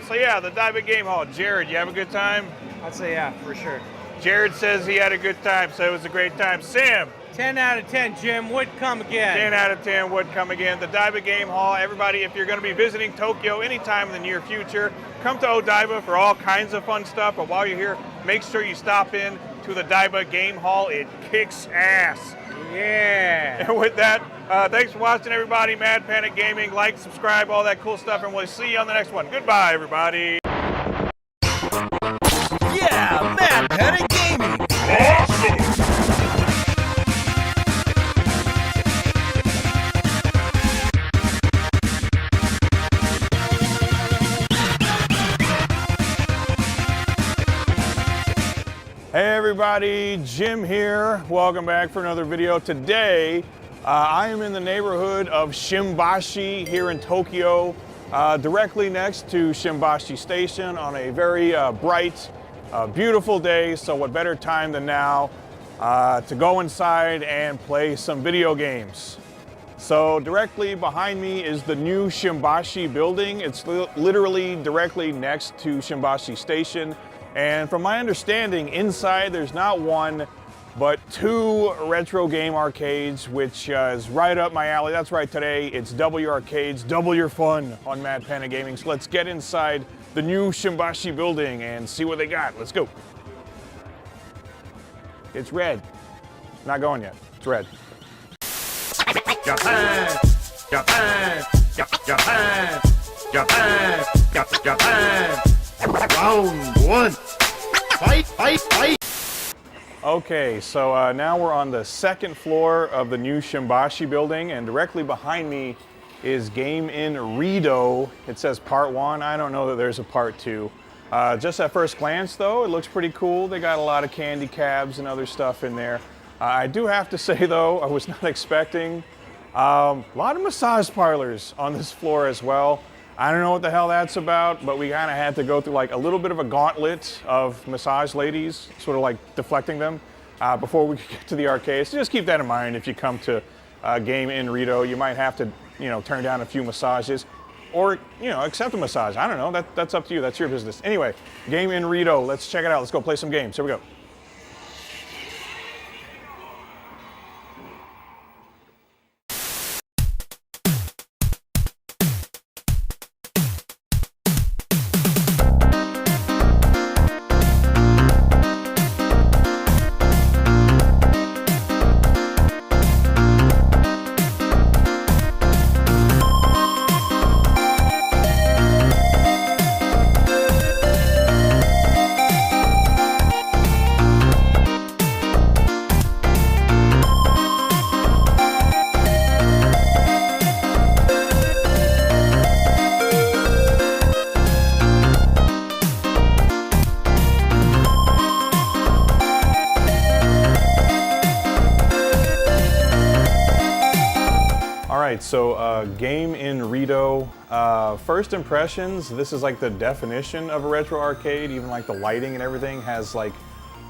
So yeah, the Odaiba Game Hall. Jared, you have a good time? I'd say yeah, for sure. Jared says he had a good time, so it was a great time. Sam, 10 out of 10, Jim. Would come again. 10 out of 10 would come again. The Odaiba Game Hall. Everybody, if you're going to be visiting Tokyo anytime in the near future, come to Odaiba for all kinds of fun stuff. But while you're here, make sure you stop in to the Odaiba Game Hall. It kicks ass. Yeah. And with that, thanks for watching, everybody. Mad Panic Gaming. Like, subscribe, all that cool stuff, and we'll see you on the next one. Goodbye, everybody. Yeah, Mad Panic Gaming. Hey everybody, Jim here. Welcome back for another video. Today, I am in the neighborhood of Shimbashi here in Tokyo, directly next to Shimbashi Station on a very bright, beautiful day. So what better time than now to go inside and play some video games. So directly behind me is the new Shimbashi building. It's literally directly next to Shimbashi Station. And from my understanding, inside there's not one, but two retro game arcades, which is right up my alley. That's right, today it's double your arcades, double your fun on Mad Panda Gaming. So let's get inside the new Shimbashi building and see what they got. Let's go. It's red. Not going yet. It's red. Japan, Japan, Japan, Japan, Japan. Round one. Fight, fight, fight. Okay, so now we're on the second floor of the new Shimbashi building, and directly behind me is Game in Rido. It says part 1. I don't know that there's a part 2. Just at first glance, though, it looks pretty cool. They got a lot of candy cabs and other stuff in there. I do have to say, though, I was not expecting a lot of massage parlors on this floor as well. I don't know what the hell that's about, but we kind of had to go through like a little bit of a gauntlet of massage ladies, sort of like deflecting them before we could get to the arcade. So just keep that in mind if you come to Game in Rido. You might have to, turn down a few massages or, accept a massage. I don't know. That's up to you. That's your business. Anyway, Game in Rido. Let's check it out. Let's go play some games. Here we go. So Game in Rido, first impressions, this is like the definition of a retro arcade. Even like the lighting and everything has like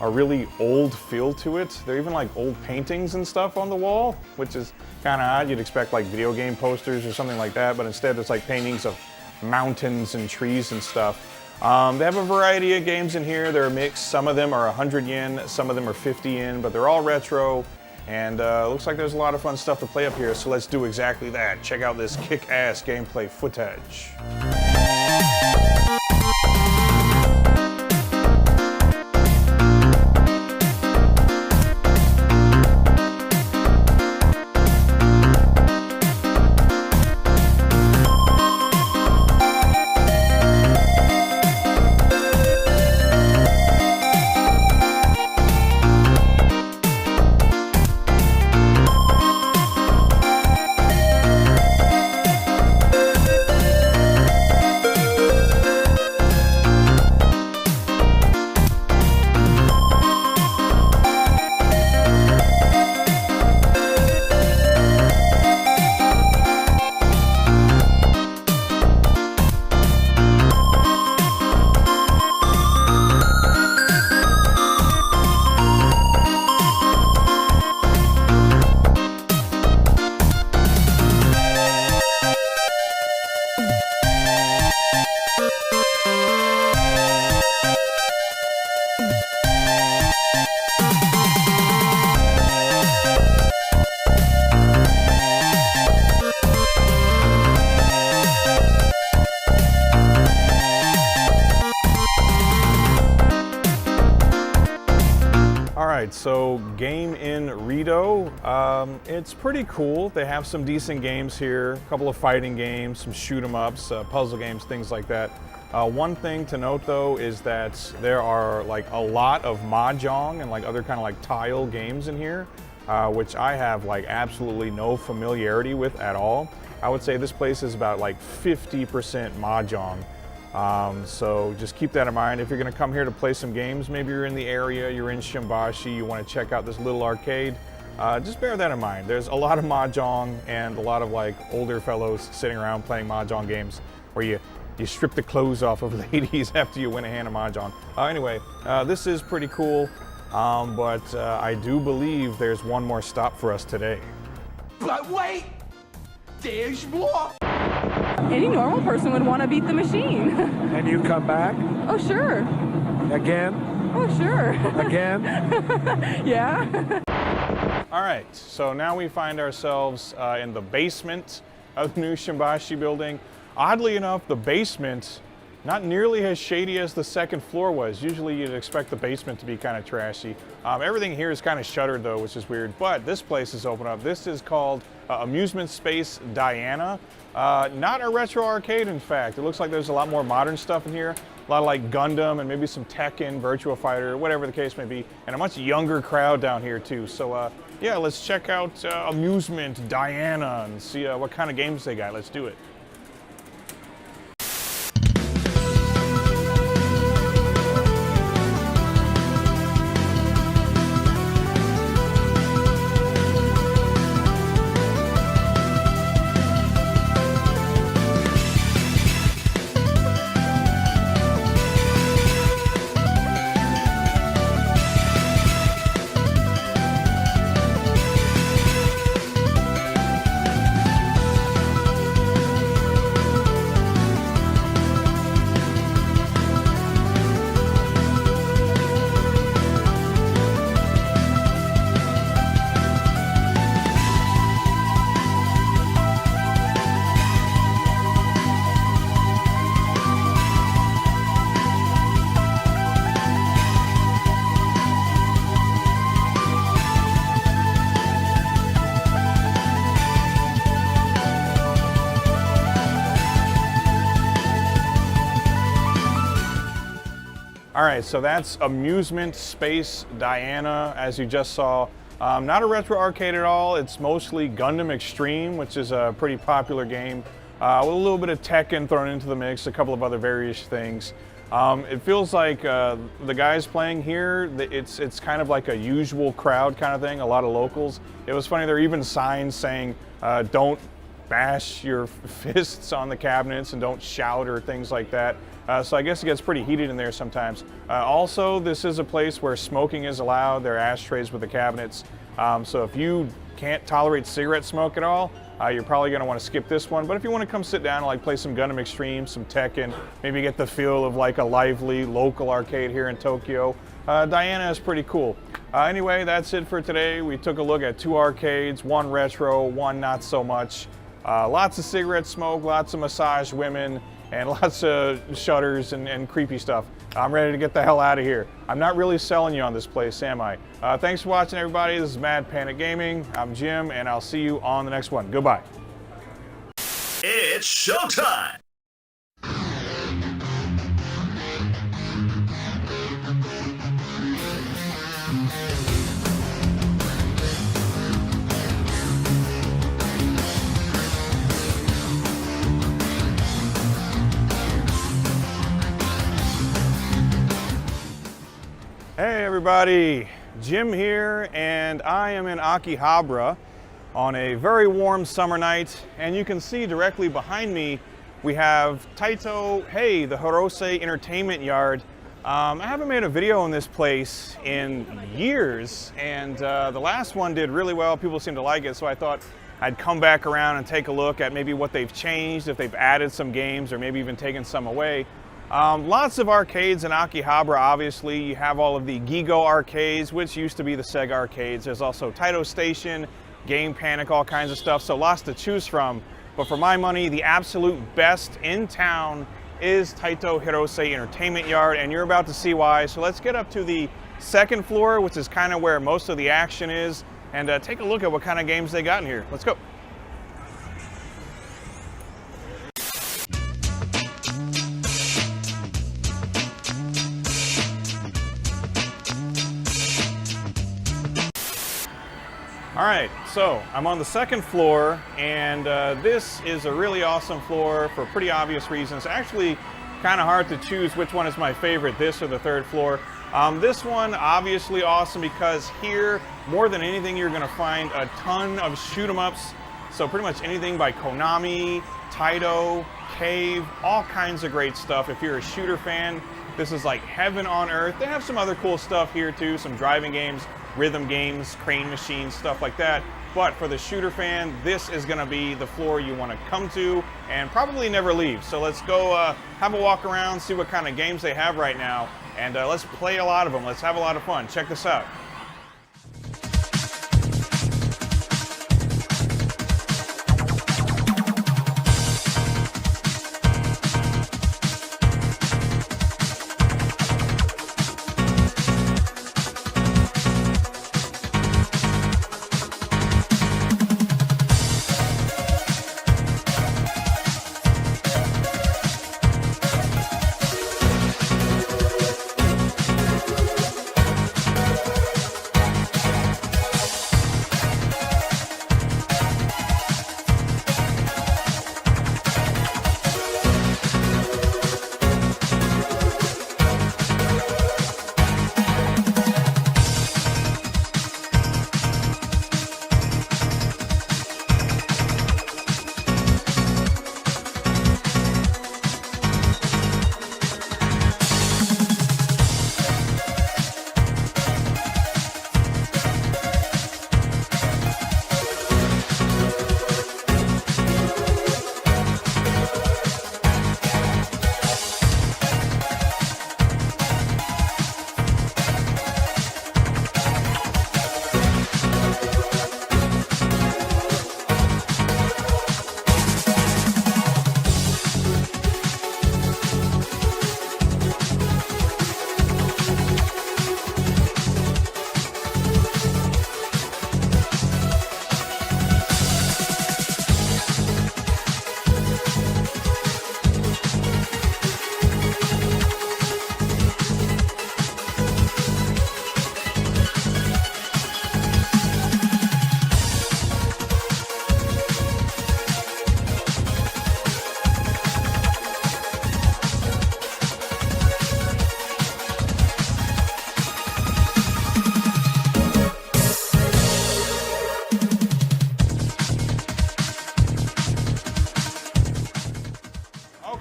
a really old feel to it. There are even like old paintings and stuff on the wall, which is kind of odd. You'd expect like video game posters or something like that, but instead it's like paintings of mountains and trees and stuff. They have a variety of games in here. They're mixed. Some of them are 100 yen, some of them are 50 yen, but they're all retro. And looks like there's a lot of fun stuff to play up here, so let's do exactly that. Check out this kick-ass gameplay footage. So Game in Rido, it's pretty cool. They have some decent games here, a couple of fighting games, some shoot 'em ups, puzzle games, things like that. One thing to note though is that there are like a lot of mahjong and like other kind of like tile games in here, which I have like absolutely no familiarity with at all. I would say this place is about like 50% mahjong. So just keep that in mind. If you're gonna come here to play some games, maybe you're in the area, you're in Shimbashi, you wanna check out this little arcade, just bear that in mind. There's a lot of mahjong and a lot of like older fellows sitting around playing mahjong games where you strip the clothes off of ladies after you win a hand of mahjong. Anyway, this is pretty cool, but I do believe there's one more stop for us today. But wait, there's more. Any normal person would want to beat the machine. And you come back Oh, sure. again, Oh, sure. again. Yeah. All right, so now we find ourselves in the basement of the new Shimbashi building. Oddly enough, the basement, not nearly as shady as the second floor was. Usually you'd expect the basement to be kind of trashy. Everything here is kind of shuttered though, which is weird, but this place is open up. This is called Amusement Space Diana. Not a retro arcade, in fact. It looks like there's a lot more modern stuff in here. A lot of like Gundam and maybe some Tekken, Virtua Fighter, whatever the case may be. And a much younger crowd down here too. So yeah, let's check out Amusement Diana and see what kind of games they got. Let's do it. All right, so that's Amusement Space Diana, as you just saw. Not a retro arcade at all. It's mostly Gundam Extreme, which is a pretty popular game, with a little bit of Tekken thrown into the mix, a couple of other various things. It feels like the guys playing here, it's kind of like a usual crowd kind of thing, a lot of locals. It was funny, there are even signs saying, don't bash your fists on the cabinets and don't shout or things like that. So I guess it gets pretty heated in there sometimes. Also, this is a place where smoking is allowed. There are ashtrays with the cabinets. So if you can't tolerate cigarette smoke at all, you're probably going to want to skip this one. But if you want to come sit down and like play some Gundam Extreme, some Tekken, maybe get the feel of like a lively local arcade here in Tokyo, Diana is pretty cool. Anyway, that's it for today. We took a look at 2 arcades, 1 retro, 1 not so much. Lots of cigarette smoke, lots of massage women, and lots of shutters and creepy stuff. I'm ready to get the hell out of here. I'm not really selling you on this place, am I? Thanks for watching, everybody. This is Mad Panic Gaming. I'm Jim, and I'll see you on the next one. Goodbye. It's showtime. Hey everybody, Jim here, and I am in Akihabara on a very warm summer night, and you can see directly behind me we have Taito HEY, the Hirose Entertainment Yard. I haven't made a video on this place in years, and the last one did really well. People seem to like it, so I thought I'd come back around and take a look at maybe what they've changed, if they've added some games or maybe even taken some away. Lots of arcades in Akihabara, obviously. You have all of the Gigo arcades, which used to be the SEGA arcades. There's also Taito Station, Game Panic, all kinds of stuff, so lots to choose from. But for my money, the absolute best in town is Taito Hirose Entertainment Yard, and you're about to see why. So let's get up to the second floor, which is kind of where most of the action is, and take a look at what kind of games they got in here. Let's go. All right, so I'm on the second floor, and this is a really awesome floor for pretty obvious reasons. Actually, kind of hard to choose which one is my favorite, this or the third floor. This one, obviously awesome because here, more than anything, you're gonna find a ton of shoot 'em ups. So pretty much anything by Konami, Taito, Cave, all kinds of great stuff. If you're a shooter fan, this is like heaven on earth. They have some other cool stuff here too, some driving games, rhythm games, crane machines, stuff like that. But for the shooter fan, this is gonna be the floor you wanna come to and probably never leave. So let's go have a walk around, see what kind of games they have right now, and let's play a lot of them. Let's have a lot of fun. Check this out.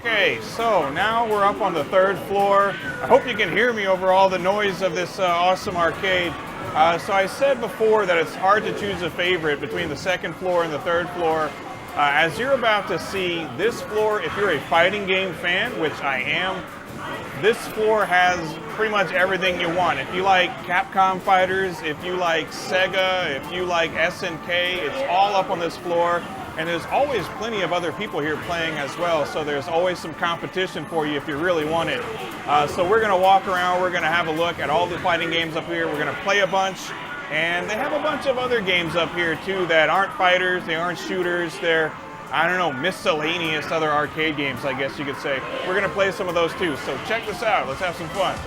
Okay, so now we're up on the third floor. I hope you can hear me over all the noise of this awesome arcade. So I said before that it's hard to choose a favorite between the second floor and the third floor. As you're about to see, this floor, if you're a fighting game fan, which I am, this floor has pretty much everything you want. If you like Capcom fighters, if you like SEGA, if you like SNK, it's all up on this floor. And there's always plenty of other people here playing as well, so there's always some competition for you if you really want it. So we're going to walk around, we're going to have a look at all the fighting games up here, we're going to play a bunch, and they have a bunch of other games up here too that aren't fighters, they aren't shooters, they're, I don't know, miscellaneous other arcade games, I guess you could say. We're going to play some of those too, so check this out, let's have some fun.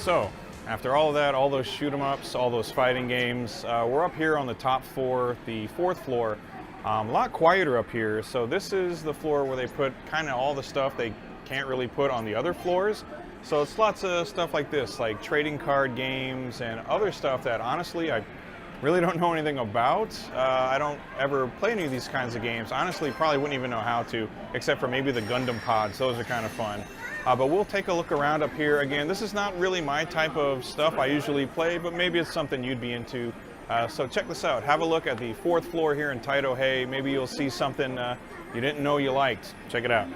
So, after all of that, all those shoot 'em ups, all those fighting games, we're up here on the top floor, the 4th floor. A lot quieter up here, so this is the floor where they put kind of all the stuff they can't really put on the other floors. So it's lots of stuff like this, like trading card games and other stuff that honestly I really don't know anything about. I don't ever play any of these kinds of games. Honestly, probably wouldn't even know how to, except for maybe the Gundam pods. Those are kind of fun. But we'll take a look around up here. Again, this is not really my type of stuff I usually play, but maybe it's something you'd be into. So check this out. Have a look at the 4th floor here in Taito HEY. Maybe you'll see something you didn't know you liked. Check it out.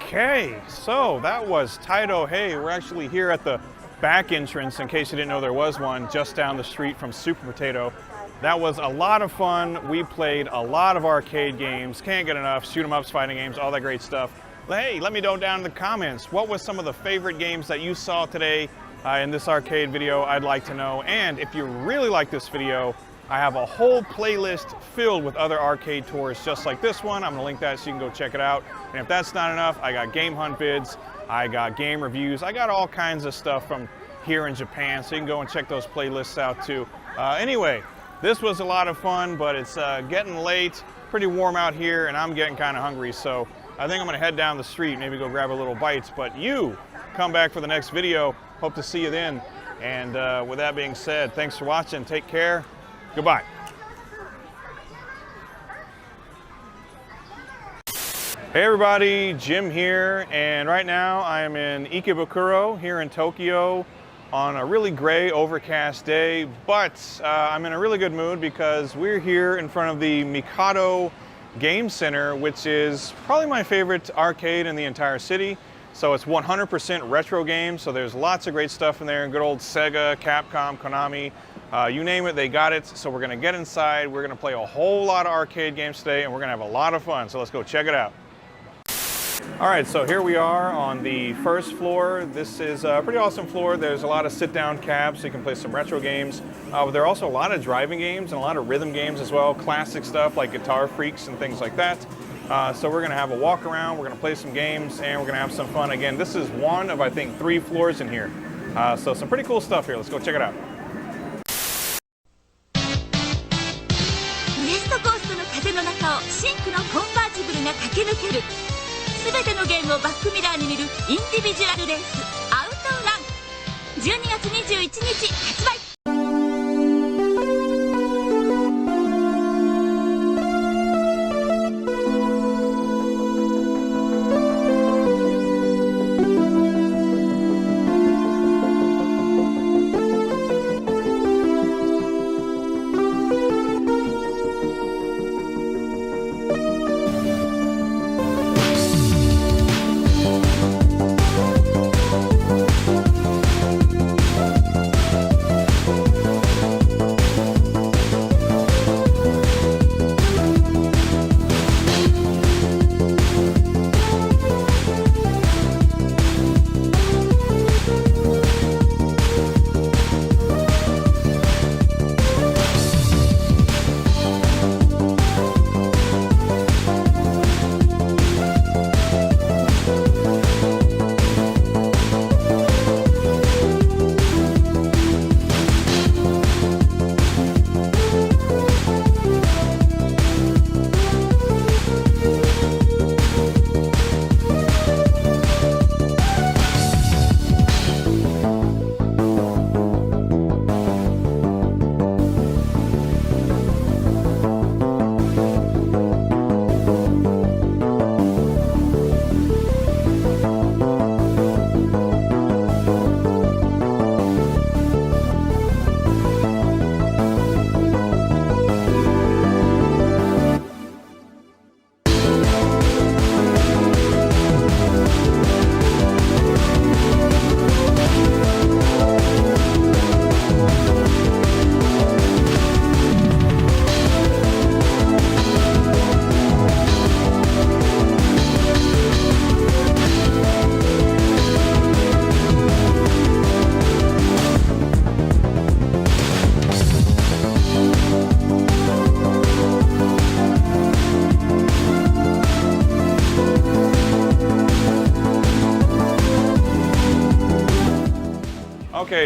Okay, so that was Taito HEY. We're actually here at the back entrance, in case you didn't know there was one, just down the street from Super Potato. That was a lot of fun. We played a lot of arcade games. Can't get enough. Shoot 'em ups, fighting games, all that great stuff. Hey, let me know down in the comments, what was some of the favorite games that you saw today in this arcade video? I'd like to know. And if you really like this video, I have a whole playlist filled with other arcade tours just like this one. I'm gonna link that so you can go check it out. And if that's not enough, I got game hunt vids, I got game reviews, I got all kinds of stuff from here in Japan, so you can go and check those playlists out too. Anyway, this was a lot of fun, but it's getting late, pretty warm out here, and I'm getting kind of hungry, so I think I'm gonna head down the street, maybe go grab a little bites, but you come back for the next video. Hope to see you then. And with that being said, thanks for watching, take care. Goodbye. Hey everybody, Jim here, and right now I am in Ikebukuro here in Tokyo on a really gray, overcast day, but I'm in a really good mood because we're here in front of the Mikado Game Center, which is probably my favorite arcade in the entire city. So it's 100% retro games, so there's lots of great stuff in there. Good old SEGA, Capcom, Konami, you name it, they got it. So we're gonna get inside, we're gonna play a whole lot of arcade games today, and we're gonna have a lot of fun, so let's go check it out. All right, so here we are on the 1st floor. This is a pretty awesome floor. There's a lot of sit-down cabs, so you can play some retro games. But there are also a lot of driving games and a lot of rhythm games as well, classic stuff like Guitar Freaks and things like that. So we're gonna have a walk around, we're gonna play some games, and we're gonna have some fun. Again, this is one of, I think, 3 floors in here. So some pretty cool stuff here. Let's go check it out. ウエストコーストの風の中をシンクのコンバーチブルが駆け抜ける。すべてのゲームをバックミラーに見るインディビジュアルレースアウトラン。12月21日発売。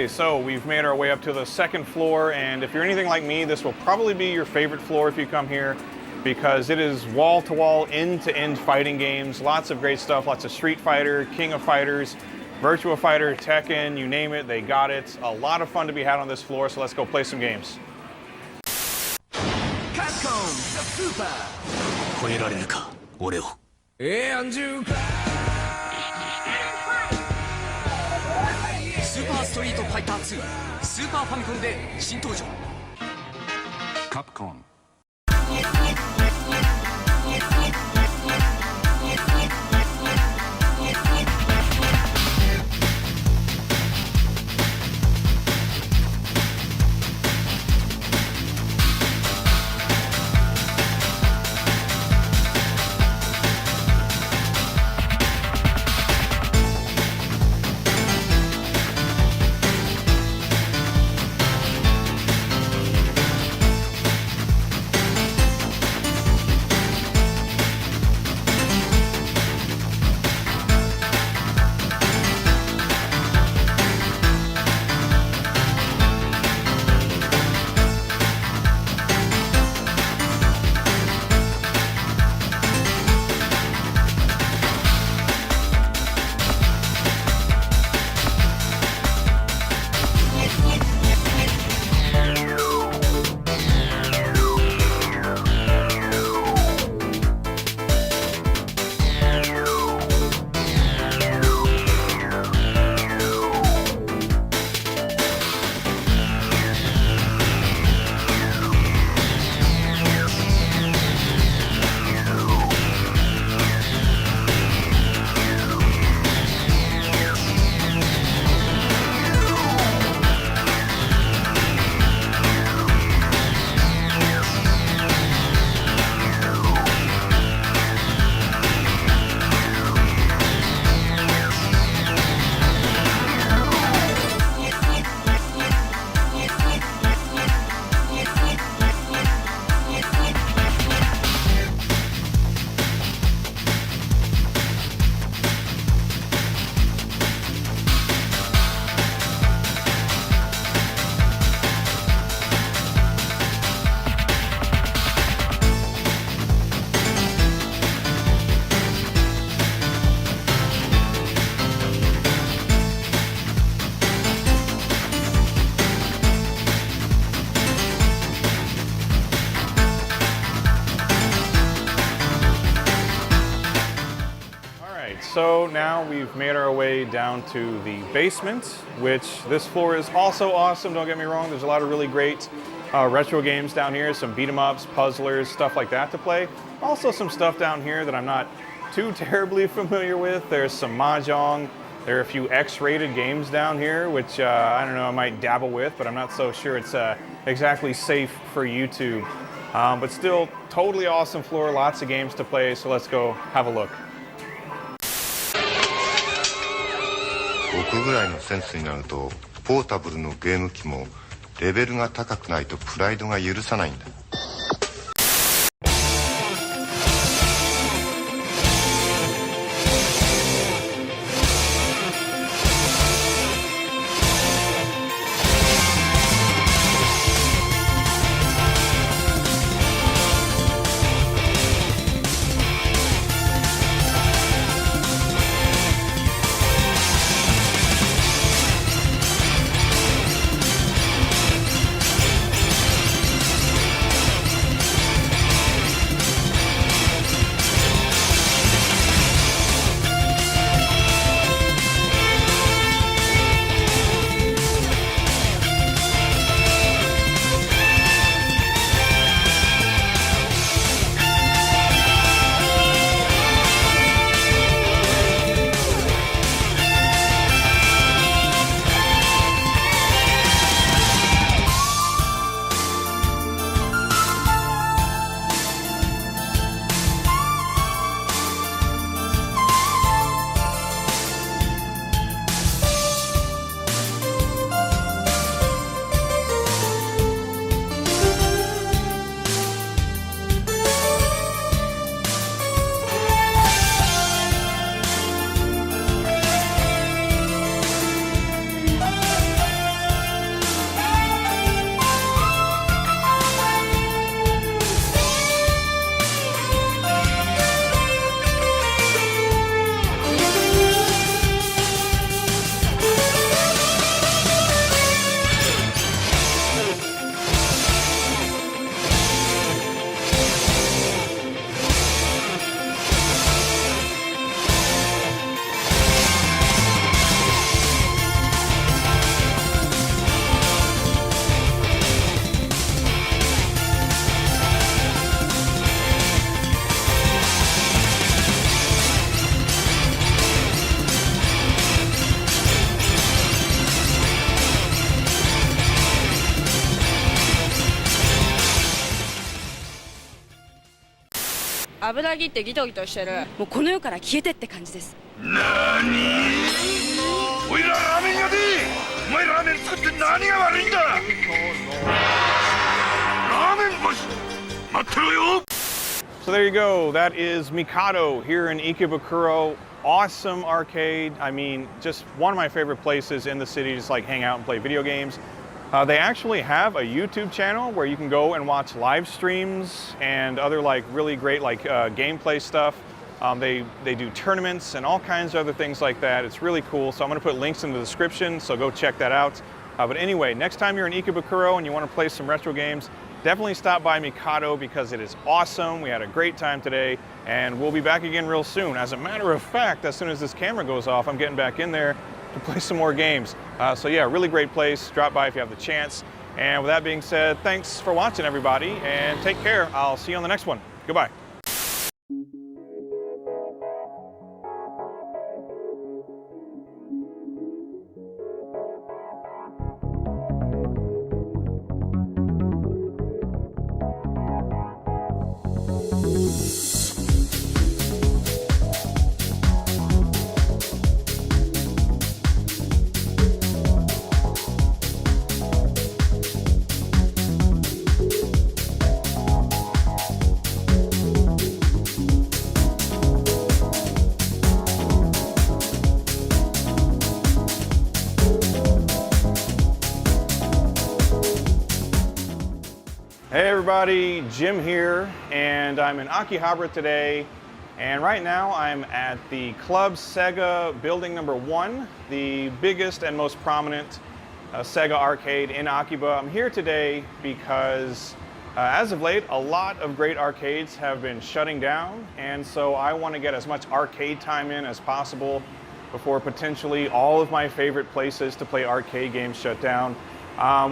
Okay, so we've made our way up to the second floor, and if you're anything like me, this will probably be your favorite floor if you come here, because it is wall-to-wall, end-to-end fighting games. Lots of great stuff, lots of Street Fighter, King of Fighters, Virtua Fighter, Tekken, you name it, they got it. A lot of fun to be had on this floor, so let's go play some games. Capcom, the Super. 超えられるか俺を安住かスーパーストリートファイター2スーパーファミコンで新登場カプコンSo now we've made our way down to the basement, which this floor is also awesome, don't get me wrong. There's a lot of really great retro games down here, some beat 'em ups, puzzlers, stuff like that to play. Also some stuff down here that I'm not too terribly familiar with. There's some Mahjong. There are a few X-rated games down here, which I don't know, I might dabble with, but I'm not so sure it's exactly safe for YouTube. But still, totally awesome floor, lots of games to play, so let's go have a look. 僕ぐらいのセンスになるとポータブルのゲーム機もレベルが高くないとプライドが許さないんだ。油切ってギトギトしてる。もうこの世から消えてって感じです。なにおいらラーメン屋でお前ラーメン作って何が悪いんだラーメン星待ってろよ So there you go. That is Mikado here in Ikebukuro. Awesome arcade. I mean, just one of my favorite places in the city to just like hang out and play video games. They actually have a YouTube channel where you can go and watch live streams and other like really great like gameplay stuff. They do tournaments and all kinds of other things like that. It's really cool. So I'm going to put links in the description, so go check that out. But anyway, next time you're in Ikebukuro and you want to play some retro games, definitely stop by Mikado because it is awesome. We had a great time today and we'll be back again real soon. As a matter of fact, as soon as this camera goes off, I'm getting back in there to play some more games. So yeah, really great place. Drop by if you have the chance. And with that being said, thanks for watching everybody and take care. I'll see you on the next one. Goodbye. Hey everybody, Jim here, and I'm in Akihabara today, and right now I'm at the Club SEGA building number 1, the biggest and most prominent SEGA arcade in Akiba. I'm here today because as of late, a lot of great arcades have been shutting down, and so I want to get as much arcade time in as possible before potentially all of my favorite places to play arcade games shut down.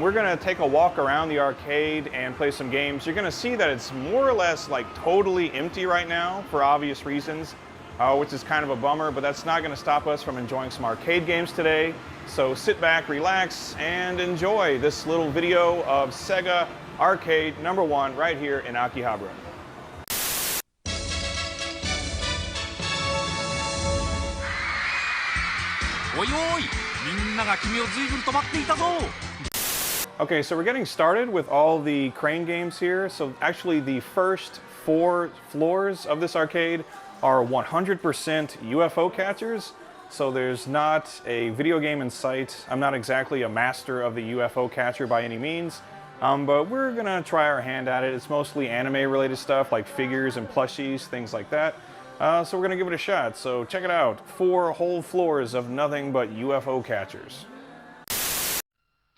We're going to take a walk around the arcade and play some games. You're going to see that it's more or less like totally empty right now for obvious reasons, which is kind of a bummer, but that's not going to stop us from enjoying some arcade games today. So sit back, relax, and enjoy this little video of SEGA Arcade number 1 right here in Akihabara. Okay, so we're getting started with all the crane games here. So actually the first 4 floors of this arcade are 100% UFO catchers. So there's not a video game in sight. I'm not exactly a master of the UFO catcher by any means, but we're gonna try our hand at it. It's mostly anime related stuff like figures and plushies, things like that. So we're gonna give it a shot. So check it out, 4 whole floors of nothing but UFO catchers.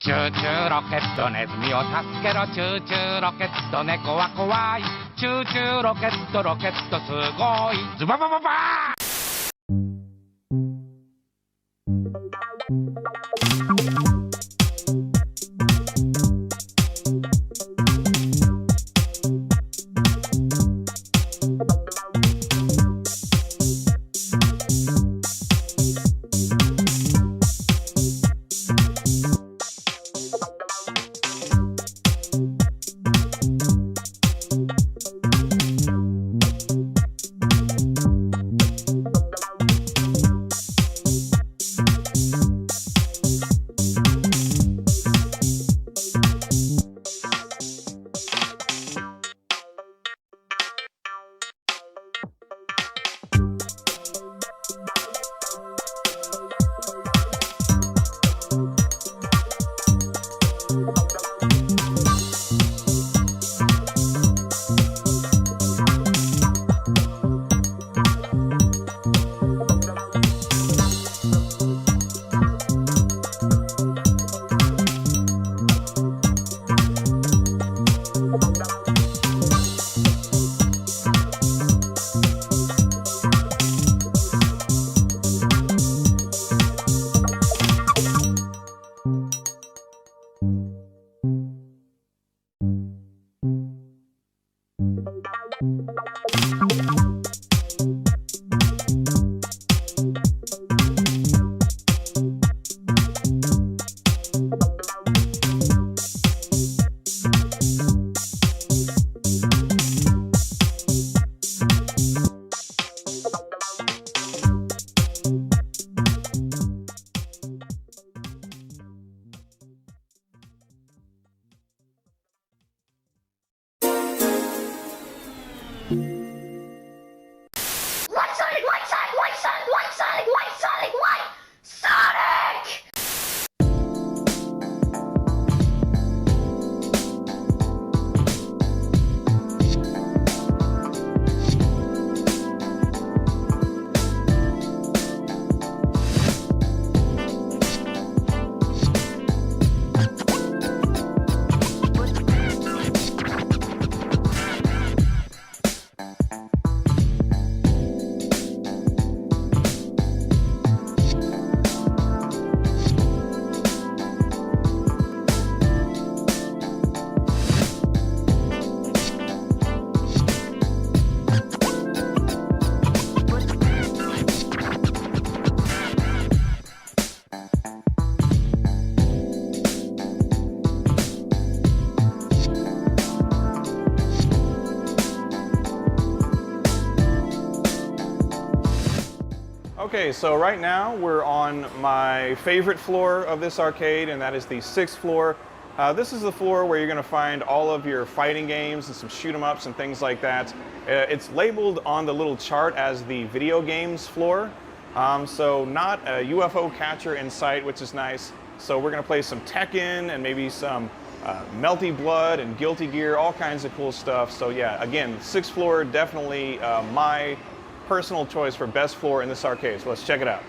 チューチューロケットネズミを助けろチューチューロケット猫は怖いチューチューロケットすごいズババババー Okay, so right now we're on my favorite floor of this arcade, and that is the 6th floor. This is the floor where you're going to find all of your fighting games and some shoot 'em ups and things like that. It's labeled on the little chart as the video games floor, so not a UFO catcher in sight, which is nice. So we're going to play some Tekken and maybe some Melty Blood and Guilty Gear, all kinds of cool stuff. So yeah, again, 6th floor, definitely my personal choice for best floor in this arcade. So let's check it out.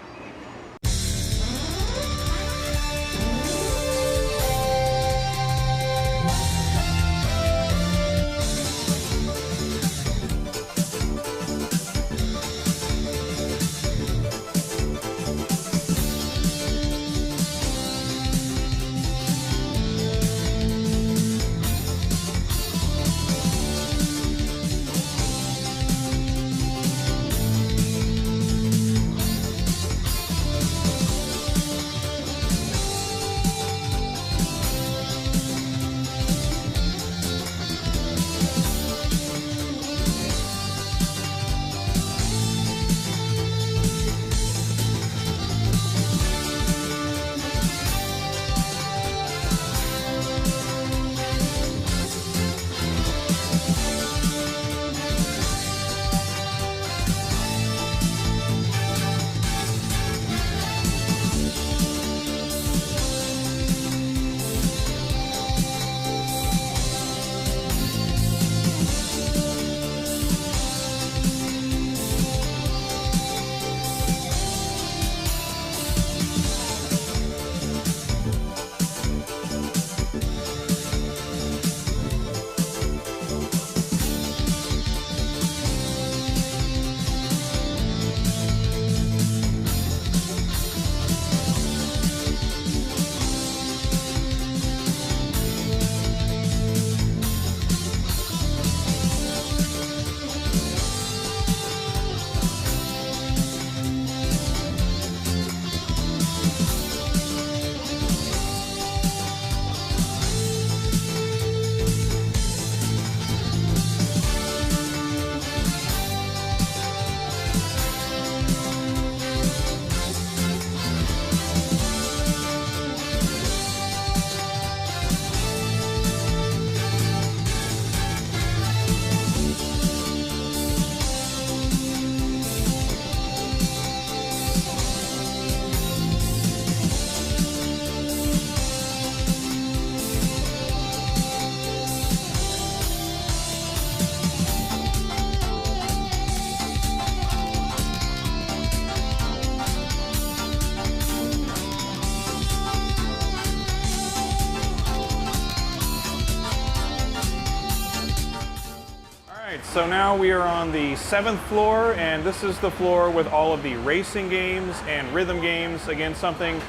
So now we are on the 7th floor, and this is the floor with all of the racing games and rhythm games. Again, something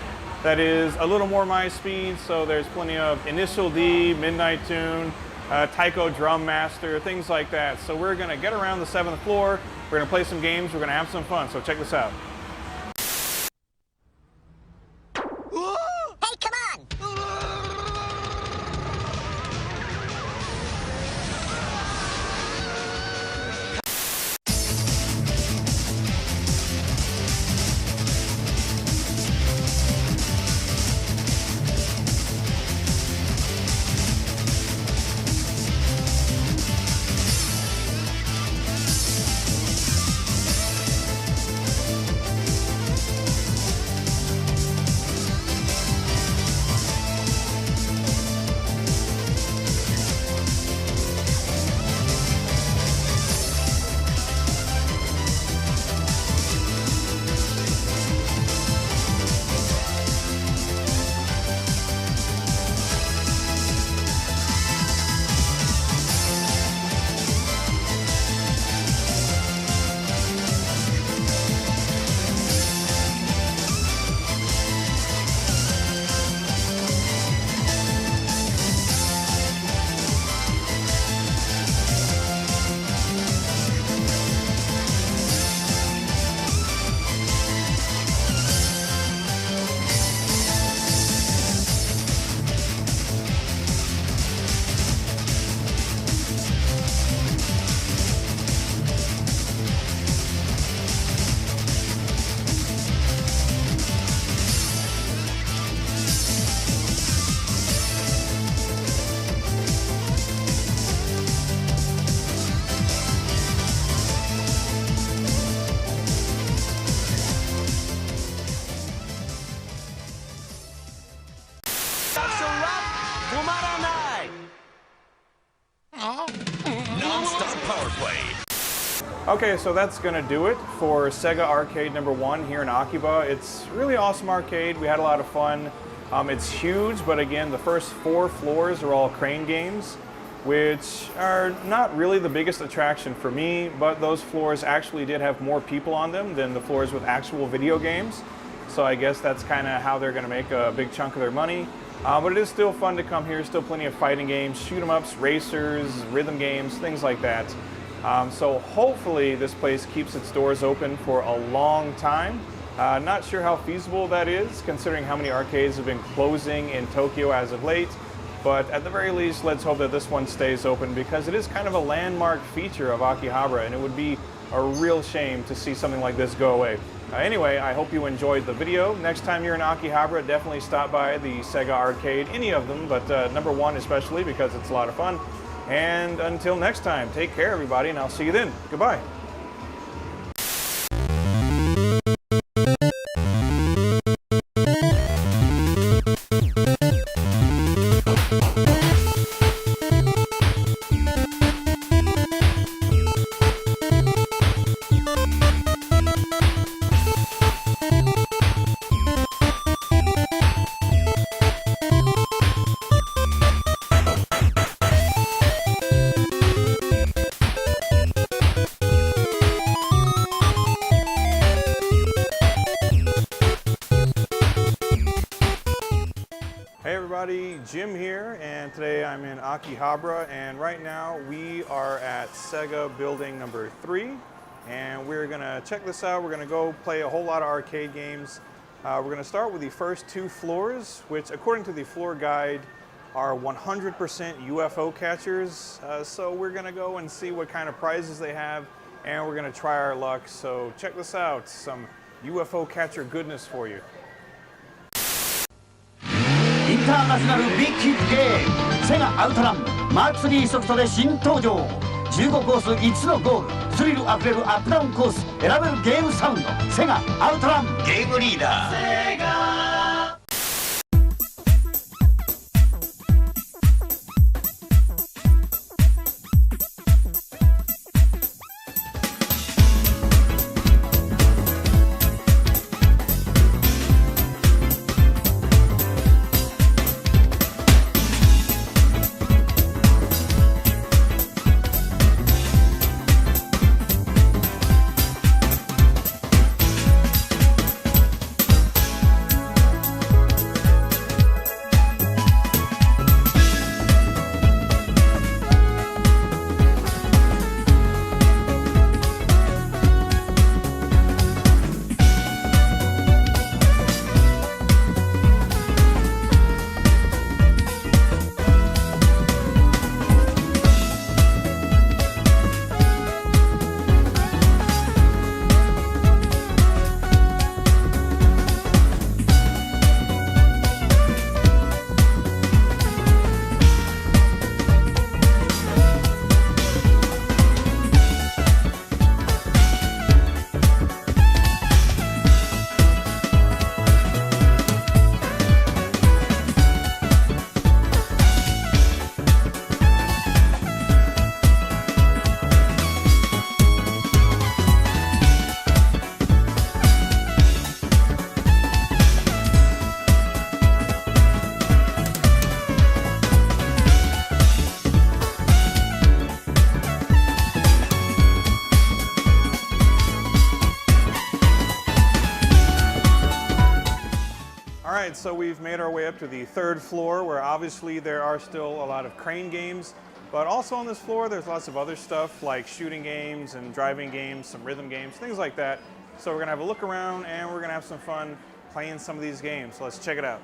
that is a little more my speed, so there's plenty of Initial D, Midnight Tune, Taiko Drum Master, things like that. So we're gonna get around the 7th floor, we're gonna play some games, we're gonna have some fun, so check this out. Hey, come on! Non-stop power play. Okay, so that's gonna do it for SEGA Arcade #1 here in Akiba. It's really awesome arcade. We had a lot of fun. It's huge, but again, the first 4 floors are all crane games, which are not really the biggest attraction for me, but those floors actually did have more people on them than the floors with actual video games. So I guess that's kind of how they're gonna make a big chunk of their money. But it is still fun to come here. Still plenty of fighting games, shoot 'em ups, racers, rhythm games, things like that. So hopefully this place keeps its doors open for a long time. Not sure how feasible that is, considering how many arcades have been closing in Tokyo as of late. But at the very least, let's hope that this one stays open, because it is kind of a landmark feature of Akihabara, and it would be a real shame to see something like this go away. Anyway, I hope you enjoyed the video. Next time you're in Akihabara, definitely stop by the SEGA Arcade, any of them, but #1 especially, because it's a lot of fun. And until next time, take care everybody, and I'll see you then. Goodbye. Hey everybody, Jim here, and today I'm in Akihabara, and right now we are at SEGA building #3, and we're gonna check this out. We're gonna go play a whole lot of arcade games. We're gonna start with the first 2 floors, which according to the floor guide are 100% UFO catchers. So we're gonna go and see what kind of prizes they have, and we're gonna try our luck. So check this out, some UFO catcher goodness for you. インターナショナルビッグゲームセガアウトランマーク3ソフトで新登場15コース5つのゴールスリルあふれるアップダウンコース選べるゲームサウンドセガアウトランゲームリーダーセガAlright, so we've made our way up to the 3rd floor, where obviously there are still a lot of crane games, but also on this floor there's lots of other stuff like shooting games and driving games, some rhythm games, things like that. So we're going to have a look around and we're going to have some fun playing some of these games. So let's check it out.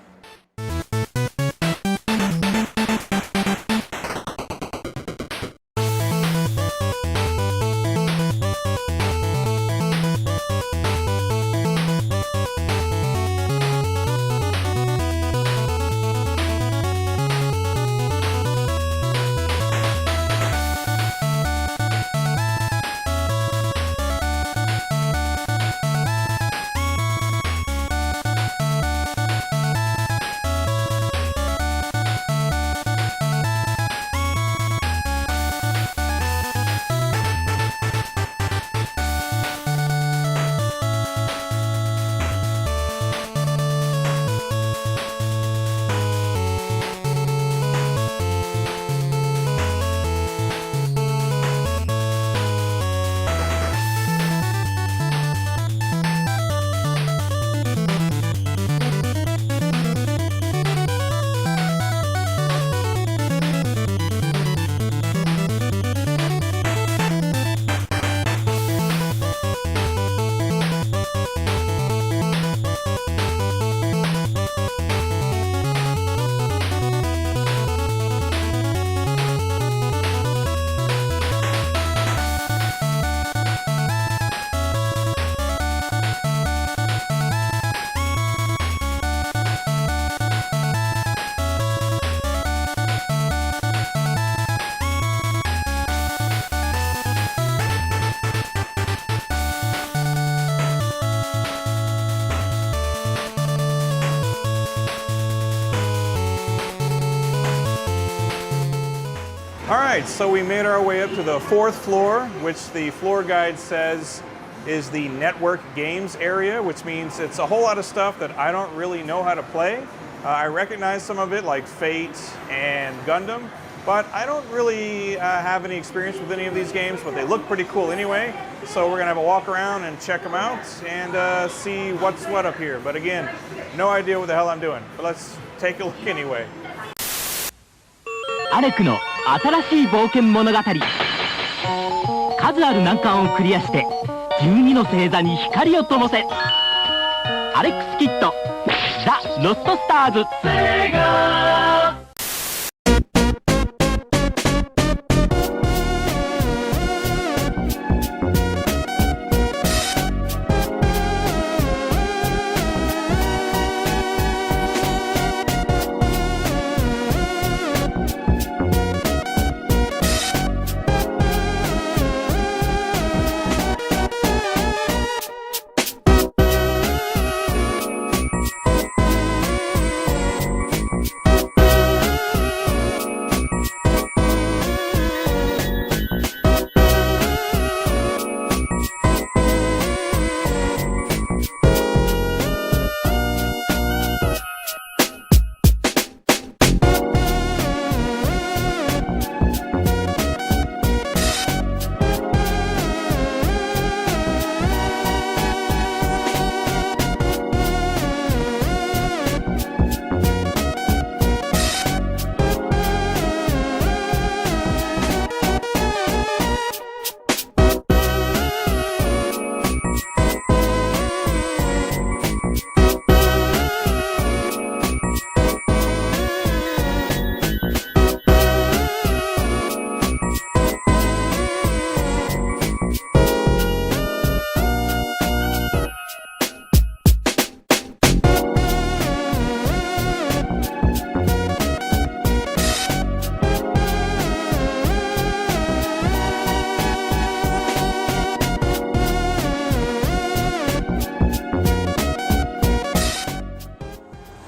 All right, so we made our way up to the 4th floor, which the floor guide says is the network games area, which means it's a whole lot of stuff that I don't really know how to play. I recognize some of it like Fate and Gundam, but I don't really have any experience with any of these games, but they look pretty cool anyway. So we're gonna have a walk around and check them out and see what's what up here. But again, no idea what the hell I'm doing, but let's take a look anyway. アレクの新しい冒険物語。数ある難関をクリアして12の星座に光を灯せ。アレックス・キッドザ・ロストスターズ。セガ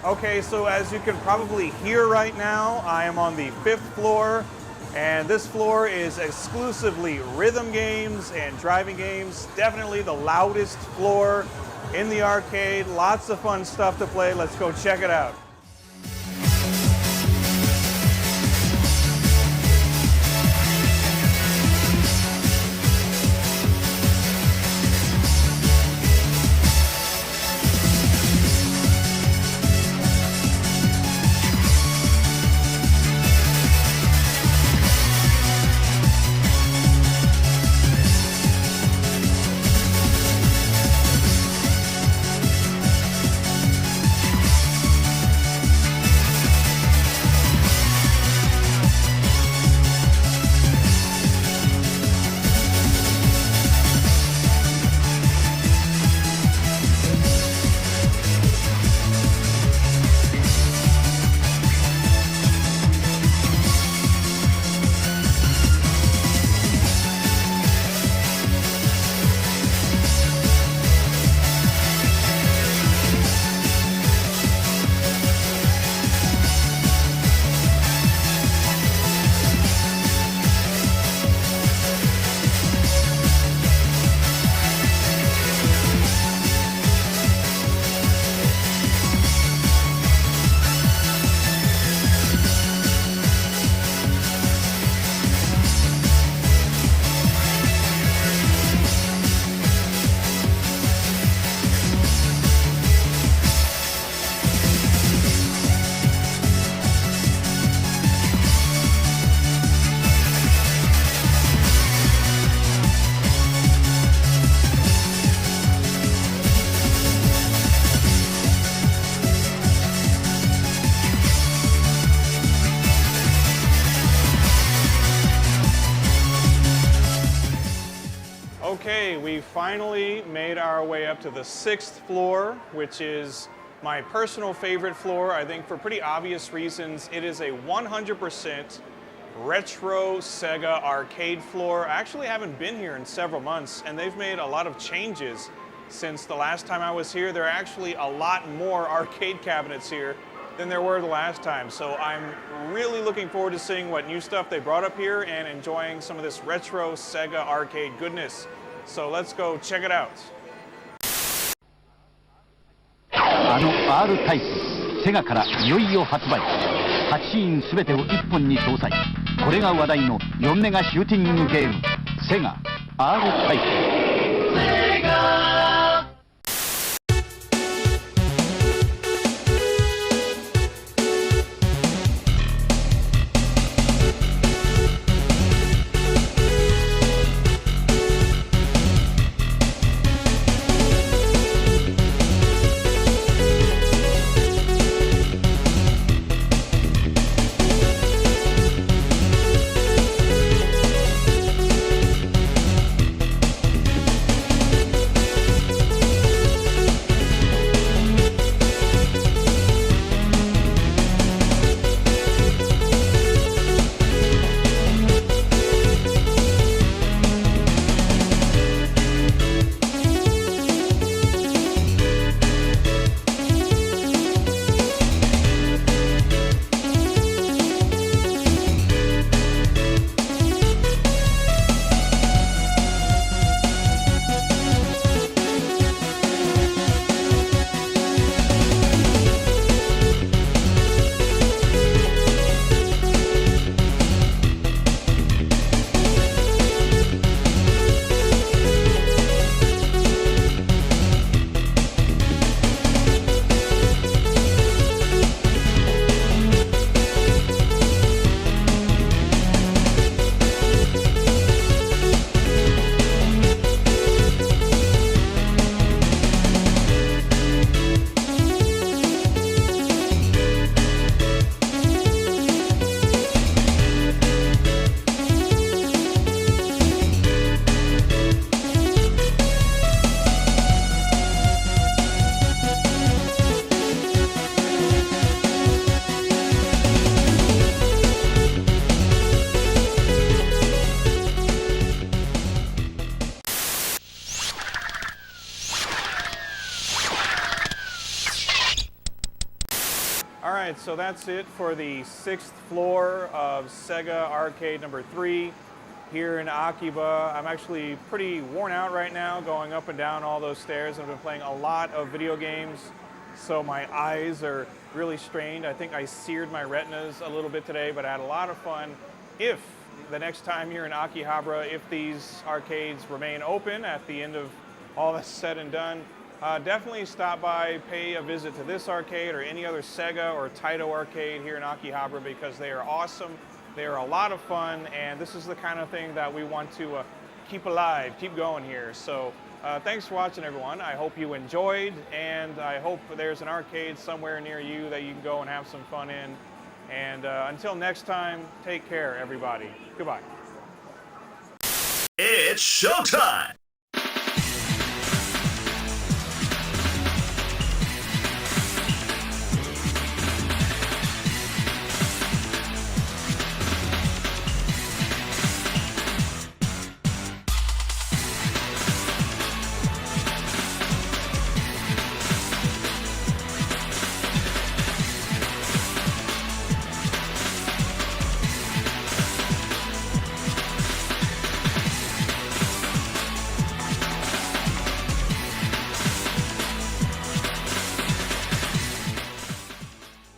Okay, so as you can probably hear right now, I am on the 5th floor, and this floor is exclusively rhythm games and driving games. Definitely the loudest floor in the arcade. Lots of fun stuff to play. Let's go check it out. Okay, we finally made our way up to the 6th floor, which is my personal favorite floor. I think for pretty obvious reasons. It is a 100% retro SEGA arcade floor. I actually haven't been here in several months, and they've made a lot of changes since the last time I was here. There are actually a lot more arcade cabinets here. than there were the last time. So I'm really looking forward to seeing what new stuff they brought up here and enjoying some of this retro Sega arcade goodness. So let's go check it out. あの R タイプ、セガからいよいよ発売。8シーン全てを1本に搭載。これが話題の4メガシューティングゲーム、セガ R タイプ。セガ Alright, so that's it for the 6th floor of Sega Arcade number 3 here in Akiba. I'm actually pretty worn out right now going up and down all those stairs. I've been playing a lot of video games, so my eyes are really strained. I think I seared my retinas a little bit today, but I had a lot of fun. If the next time you're in Akihabara, if these arcades remain open at the end of all that's said and done, definitely stop by, pay a visit to this arcade or any other Sega or Taito arcade here in Akihabara because they are awesome. They are a lot of fun, and this is the kind of thing that we want to keep alive, keep going here. So thanks for watching, everyone. I hope you enjoyed, and I hope there's an arcade somewhere near you that you can go and have some fun in. And until next time, take care, everybody. Goodbye. It's showtime!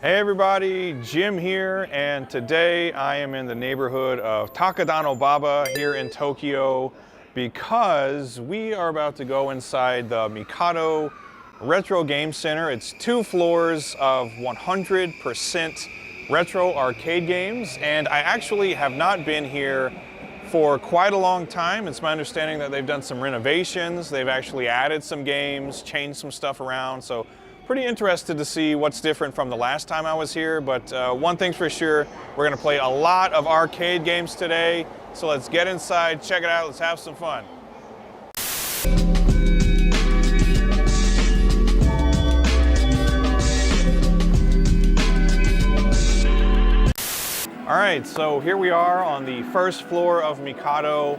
Hey everybody, Jim here, and today I am in the neighborhood of Takadanobaba here in Tokyo because we are about to go inside the Mikado Retro Game Center. It's 2 floors of 100% retro arcade games, and I actually have not been here for quite a long time. It's my understanding that they've done some renovations, they've actually added some games, changed some stuff around, so pretty interested to see what's different from the last time I was here, but one thing's for sure, we're gonna play a lot of arcade games today, so let's get inside, check it out, let's have some fun. All right, so here we are on the 1st floor of Mikado.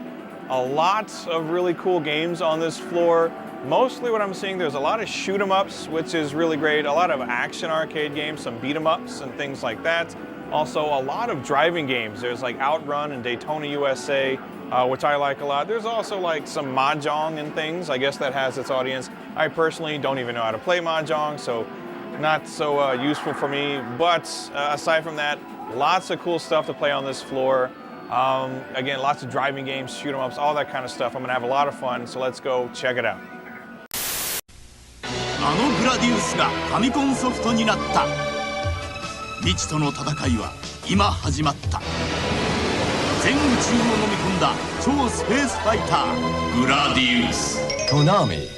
A lot of really cool games on this floor. Mostly what I'm seeing, there's a lot of shoot 'em ups, which is really great. A lot of action arcade games, some beat 'em ups and things like that. Also, a lot of driving games. There's like Outrun and Daytona USA, which I like a lot. There's also like some mahjong and things. I guess that has its audience. I personally don't even know how to play mahjong, so not so useful for me. But aside from that, lots of cool stuff to play on this floor. Again, lots of driving games, shoot 'em ups, all that kind of stuff. I'm gonna have a lot of fun, so let's go check it out. あのグラディウスがファミコンソフトになった。未知との戦いは今始まった。全宇宙を飲み込んだ超スペースファイターグラディウス。コナミ。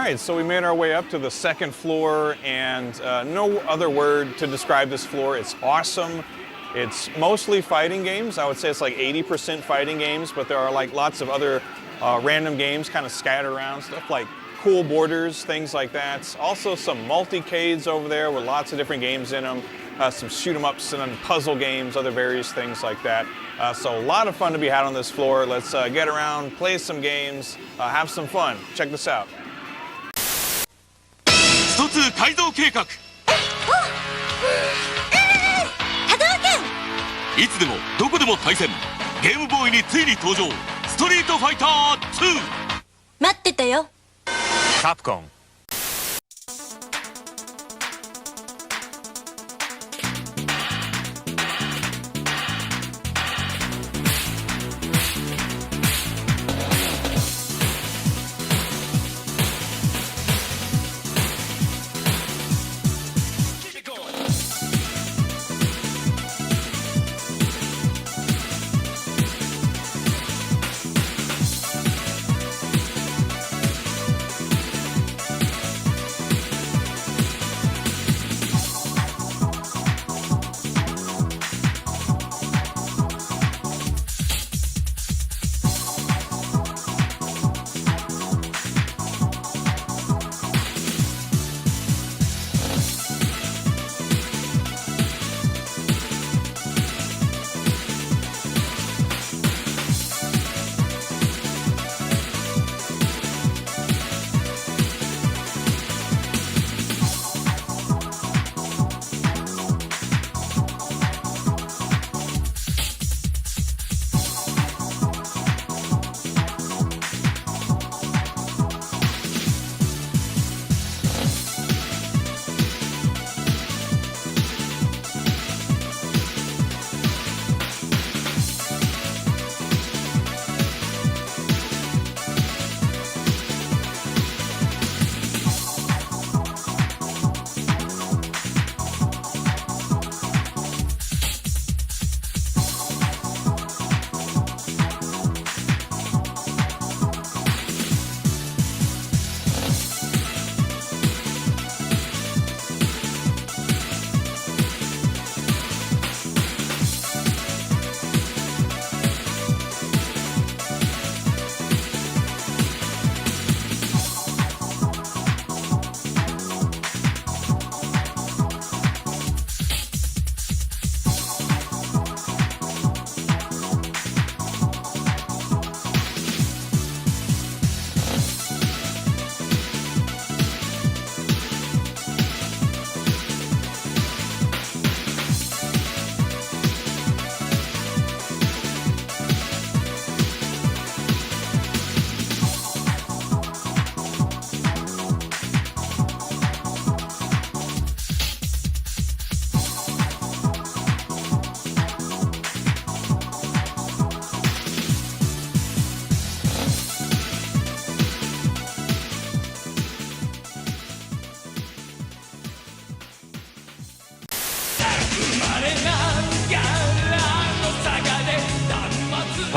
right, so we made our way up to the second floor, and no other word to describe this floor. It's awesome. It's mostly fighting games. I would say it's like 80% fighting games, but there are like lots of other random games kind of scattered around, stuff like Cool Borders, things like that. Also some multicades over there with lots of different games in them. Some shoot 'em ups and then puzzle games, other various things like that. So a lot of fun to be had on this floor. Let's get around, play some games, have some fun. Check this out. 一つ改造計画。いつでもどこでも対戦。ゲームボーイについに登場。ストリートファイター2。待ってたよ。カプコン。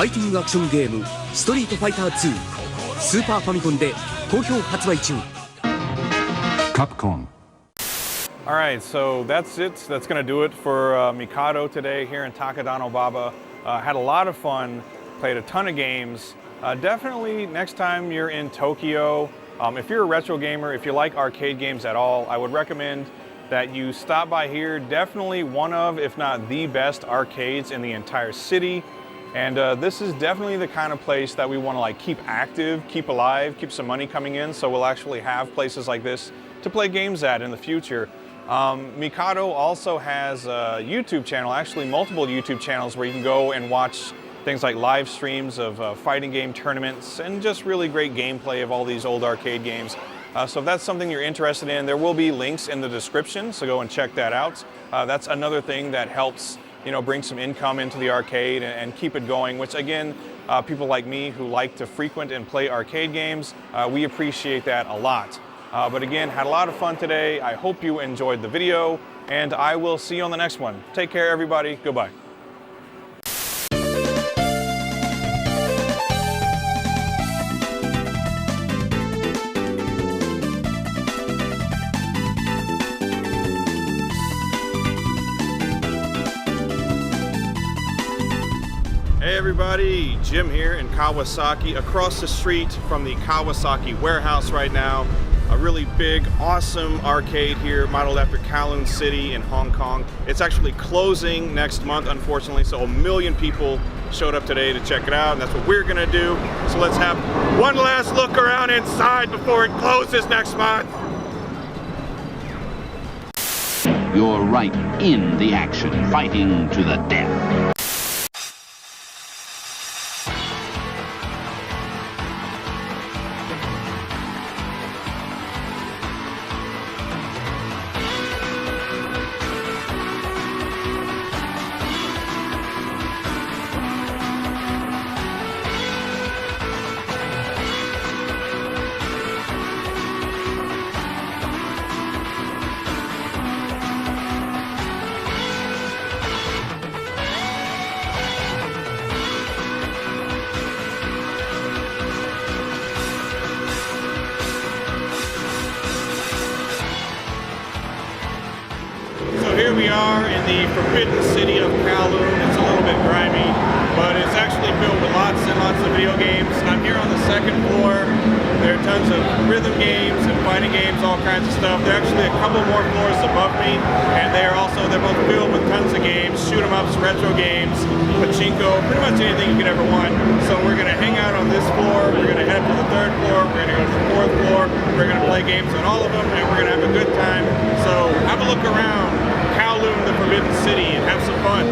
ァイティングアクションゲーム「ストリートファイター2」スーパーファミコンで好評発売中。 Capcom. All right, so that's it. That's going to do it for Mikado today here in Takadanobaba. Had a lot of fun, played a ton of games. Definitely next time you're in Tokyo, if you're a retro gamer, if you like arcade games at all, I would recommend that you stop by here. Definitely one of, if not the best arcades in the entire city. And this is definitely the kind of place that we want to like keep active, keep alive, keep some money coming in. So we'll actually have places like this to play games at in the future. Mikado also has a YouTube channel, actually multiple YouTube channels where you can go and watch things like live streams of fighting game tournaments and just really great gameplay of all these old arcade games. So if that's something you're interested in, there will be links in the description, so go and check that out. That's another thing that helps, you know, bring some income into the arcade and keep it going, which again, people like me who like to frequent and play arcade games, we appreciate that a lot. But again, had a lot of fun today. I hope you enjoyed the video, and I will see you on the next one. Take care, everybody. Goodbye. Hey everybody, Jim here in Kawasaki, across the street from the Kawasaki Warehouse right now. A really big, awesome arcade here, modeled after Kowloon City in Hong Kong. It's actually closing next month, unfortunately, so 1 million people showed up today to check it out, and that's what we're gonna do. So let's have one last look around inside before it closes next month. You're right in the action, fighting to the death. Here we are in the forbidden city of Kowloon. It's a little bit grimy, but it's actually filled with lots and lots of video games. I'm here on the second floor. There are tons of rhythm games and fighting games, all kinds of stuff. There are actually a couple more floors above me, and they're both filled with tons of games, shoot 'em ups, retro games, pachinko, pretty much anything you could ever want. So we're gonna hang out on this floor, we're gonna head up to the third floor, we're gonna go to the fourth floor, we're gonna play games on all of them, and we're gonna have a good time. So have a look around Kowloon, the Forbidden City, and have some fun.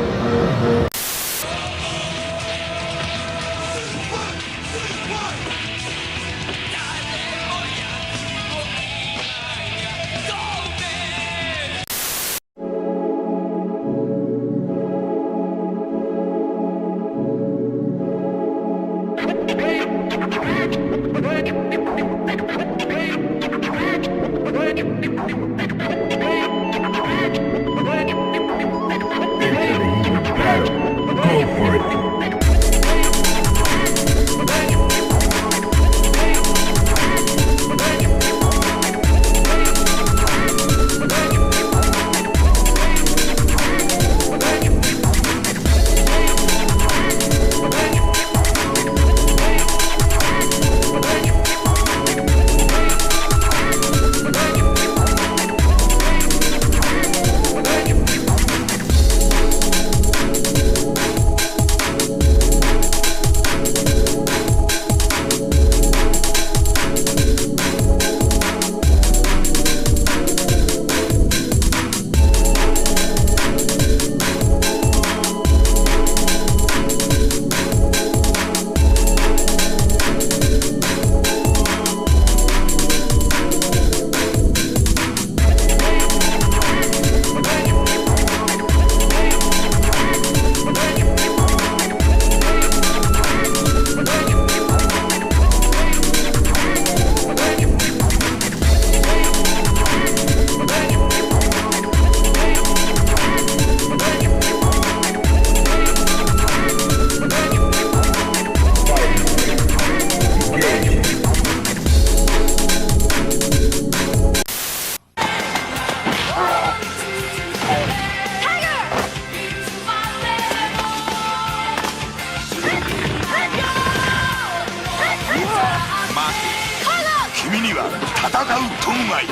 には戦うトンガイ。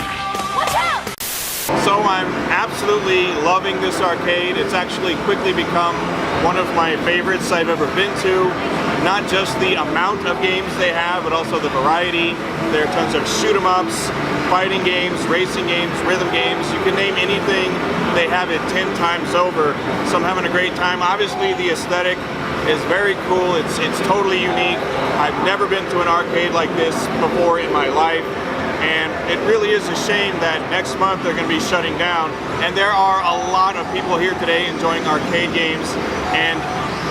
So I'm absolutely loving this arcade. It's actually quickly become one of my favorites I've ever been to. Not just the amount of games they have, but also the variety. There are tons of shoot 'em ups, fighting games, racing games, rhythm games. You can name anything, they have it 10 times over. So I'm having a great time. Obviously the aesthetic is very cool. It's totally unique. I've never been to an arcade like this before in my life. And it really is a shame that next month they're going to be shutting down. And there are a lot of people here today enjoying arcade games. And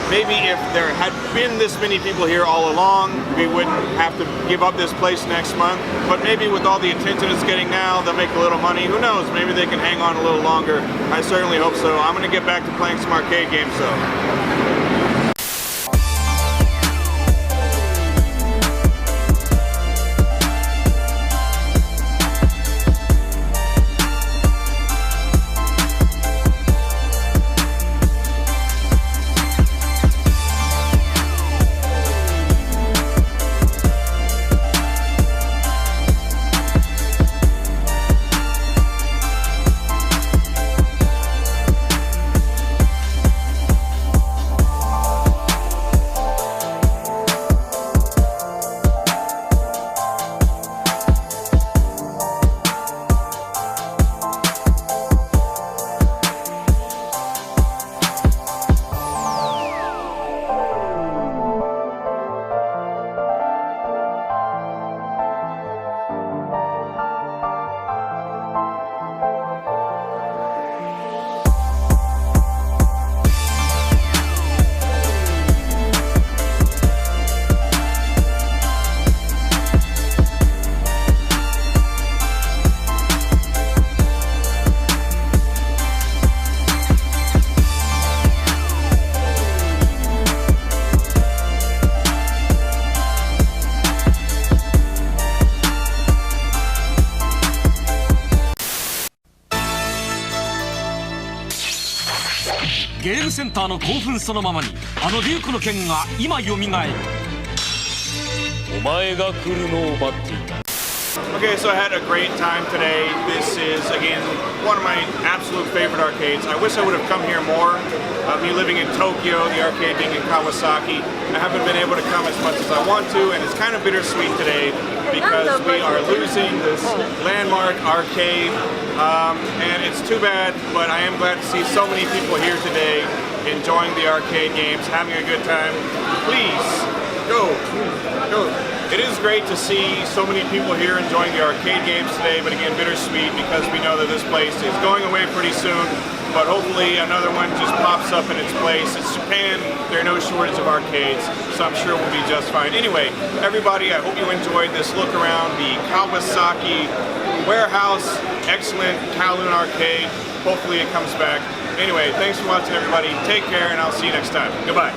maybe if there had been this many people here all along, we wouldn't have to give up this place next month. But maybe with all the attention it's getting now, they'll make a little money. Who knows? Maybe they can hang on a little longer. I certainly hope so. I'm going to get back to playing some arcade games though.ゲームセンターの興奮そのままにあの竜子の剣が今よみがえる。お前が来るのを待っていた。 Okay, so I had a great time today. This is, again, one of my absolute favorite arcades. I wish I would have come here more. Me living in Tokyo, the arcade being in Kawasaki, I haven't been able to come as much as I want to, and it's kind of bittersweet today because we are losing this landmark arcade, and it's too bad, but I am glad to see so many people here today enjoying the arcade games, having a good time. Please, go. It is great to see so many people here enjoying the arcade games today, but again, bittersweet because we know that this place is going away pretty soon, but hopefully another one just pops up in its place. It's Japan, there are no shortage of arcades, so I'm sure we'll be just fine. Anyway, everybody, I hope you enjoyed this look around the Kawasaki Warehouse, excellent Kowloon arcade. Hopefully it comes back. Anyway, thanks for watching everybody, take care, and I'll see you next time. Goodbye.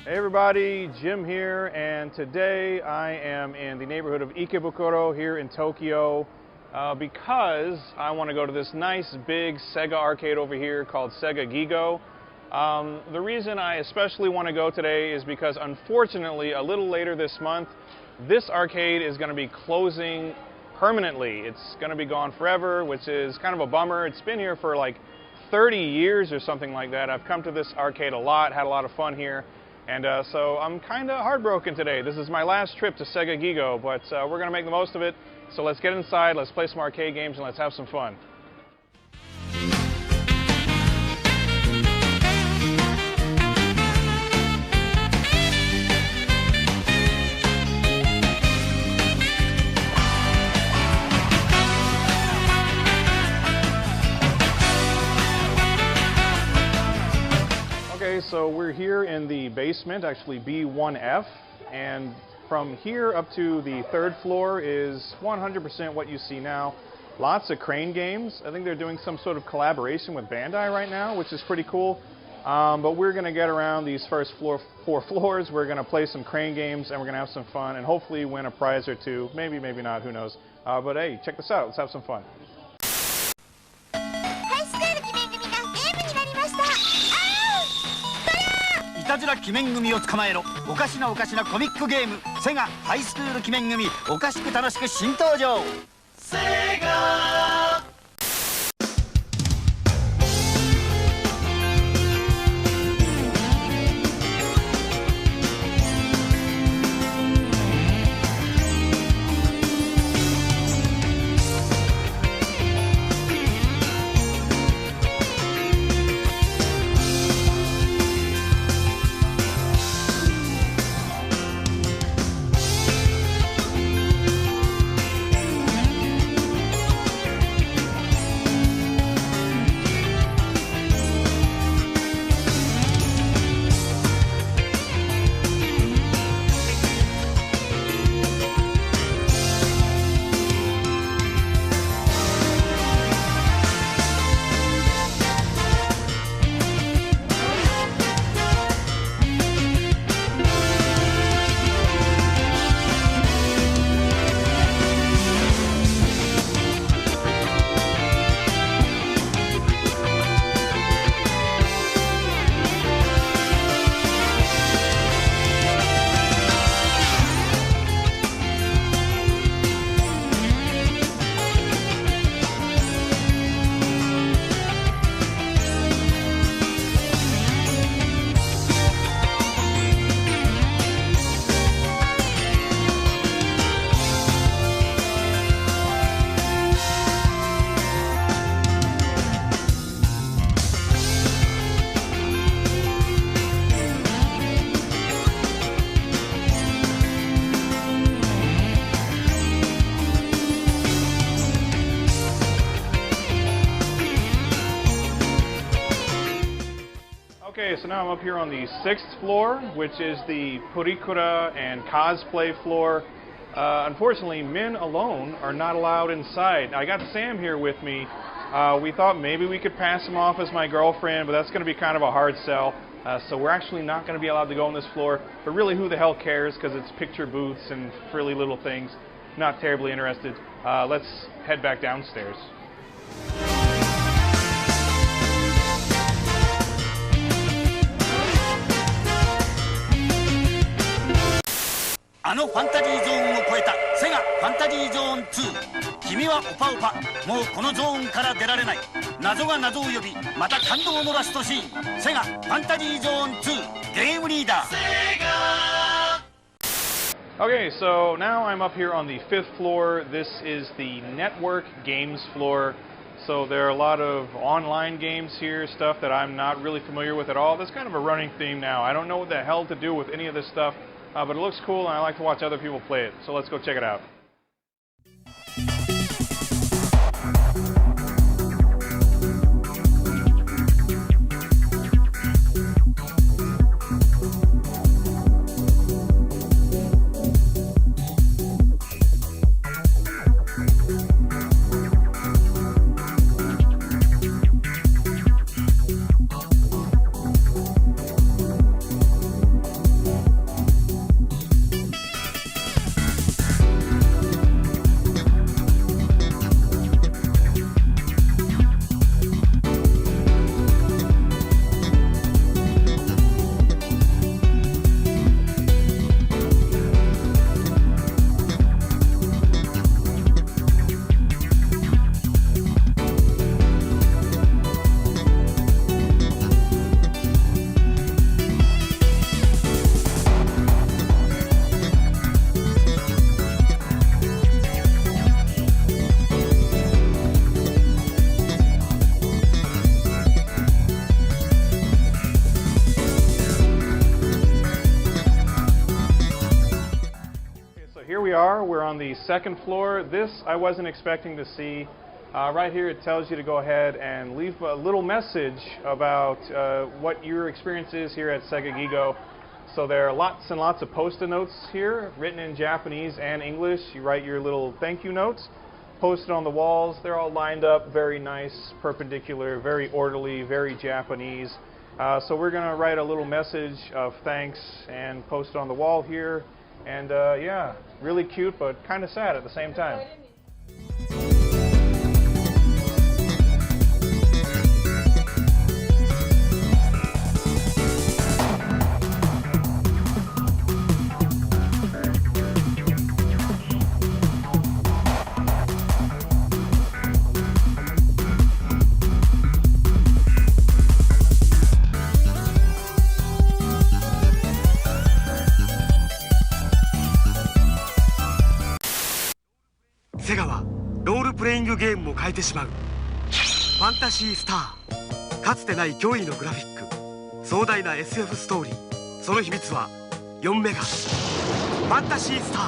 Hey everybody, Jim here, and today I am in the neighborhood of Ikebukuro here in Tokyo because I want to go to this nice big SEGA arcade over here called SEGA Gigo. The reason I especially want to go today is because unfortunately a little later this month this arcade is going to be closing permanently. It's going to be gone forever, which is kind of a bummer. It's been here for like 30 years or something like that. I've come to this arcade a lot, had a lot of fun here. And so I'm kind of heartbroken today. This is my last trip to SEGA Gigo, but we're going to make the most of it. So let's get inside, let's play some arcade games, and let's have some fun. in the basement, actually B1F, and from here up to the 3rd floor is 100% what you see now. Lots of crane games. I think they're doing some sort of collaboration with Bandai right now, which is pretty cool. But we're going to get around these first 4 floors. We're going to play some crane games, and we're going to have some fun, and hopefully win a prize or two. Maybe, maybe not, who knows. But hey, check this out. Let's have some fun. Okay, so now I'm up here on the 6th floor, which is the Purikura and cosplay floor. Unfortunately, men alone are not allowed inside. I got Sam here with me. We thought maybe we could pass him off as my girlfriend, but that's going to be kind of a hard sell. So we're actually not going to be allowed to go on this floor. But really, who the hell cares? Because it's picture booths and frilly little things. Not terribly interested. Let's head back downstairs. あのファンタジーゾーンを超えたセガファンタジーゾーン2。君はオパオパ、もうこのゾーンから出られない。謎が謎を呼び、また感動のラストシーン。セガファンタジーゾーン2ゲームリーダー。Okay, so now I'm up here on the 5th floor. This is the network games floor. So there are a lot of online games here, stuff that I'm not really familiar with at all. That's kind of a running theme now. I don't know what the hell to do with any of this stuff, but it looks cool and I like to watch other people play it. So let's go check it out. Here we are, we're on the 2nd floor. This I wasn't expecting to see. Right here it tells you to go ahead and leave a little message about what your experience is here at SEGA Gigo. So there are lots and lots of post-it notes here, written in Japanese and English. You write your little thank you notes, posted on the walls. They're all lined up, very nice, perpendicular, very orderly, very Japanese. So we're going to write a little message of thanks and post it on the wall here. And yeah, really cute, but kind of sad at the same time. SEGA はロールプレイングゲームも変えてしまう。ファンタジースター。かつてない驚異のグラフィック、壮大な SF ストーリー。その秘密は4メガ。ファンタジースター。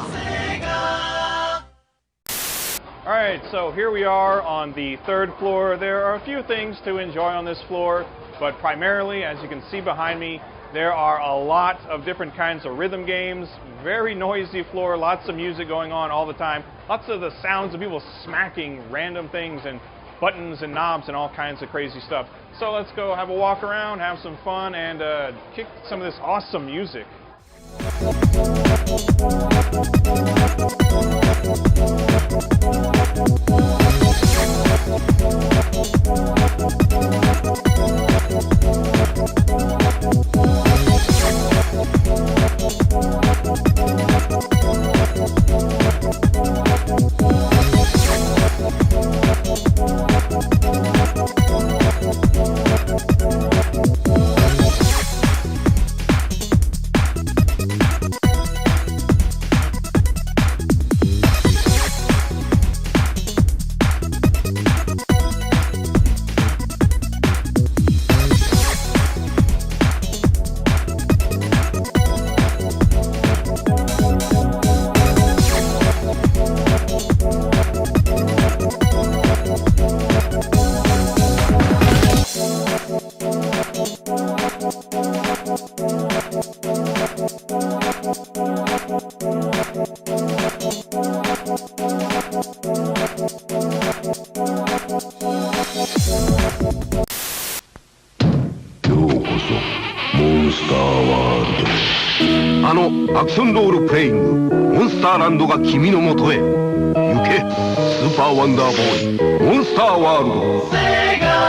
Alright, so here we are on the 3rd floor. There are a few things to enjoy on this floor, but primarily, as you can see behind me, there are a lot of different kinds of rhythm games. Very noisy floor, lots of music going on all the time. Lots of the sounds of people smacking random things and buttons and knobs and all kinds of crazy stuff. So let's go have a walk around, have some fun, and kick some of this awesome music.あのアクションロールプレイングモンスターランドが君のもとへ。行けスーパーワンダーボーイモンスターワールド。セガ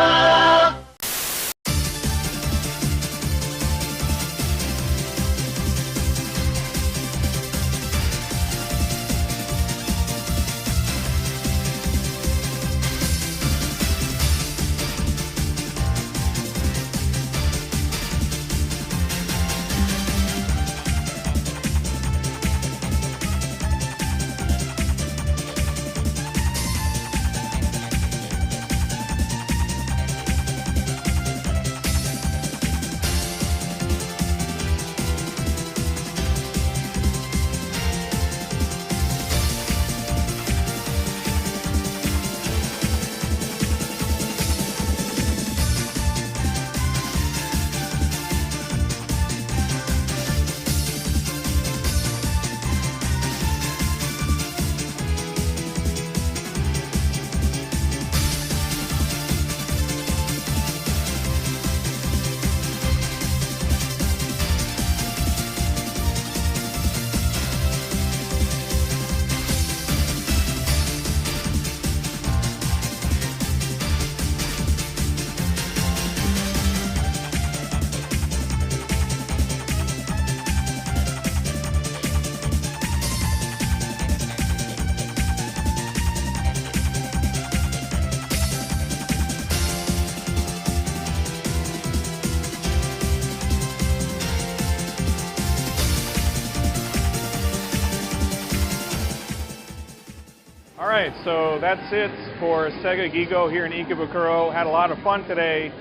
Alright, so that's it for SEGA Gigo here in Ikebukuro. Had a lot of fun today.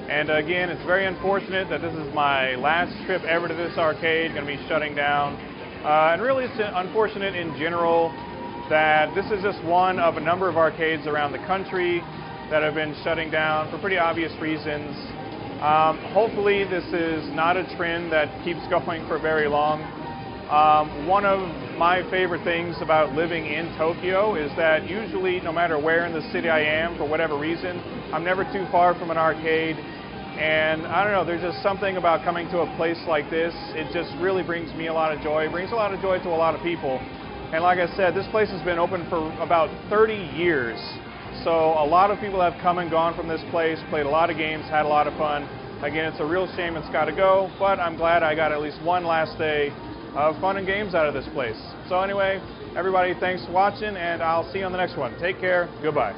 And again, it's very unfortunate that this is my last trip ever to this arcade. Going to be shutting down. And really, it's unfortunate in general. that this is just one of a number of arcades around the country that have been shutting down for pretty obvious reasons. Hopefully this is not a trend that keeps going for very long. One of my favorite things about living in Tokyo is that usually, no matter where in the city I am, for whatever reason, I'm never too far from an arcade. And I don't know, there's just something about coming to a place like this. It just really brings me a lot of joy. It brings a lot of joy to a lot of people. And like I said, this place has been open for about 30 years. So a lot of people have come and gone from this place, played a lot of games, had a lot of fun. Again, it's a real shame it's got to go, but I'm glad I got at least one last day of fun and games out of this place. So anyway, everybody, thanks for watching, and I'll see you on the next one. Take care. Goodbye.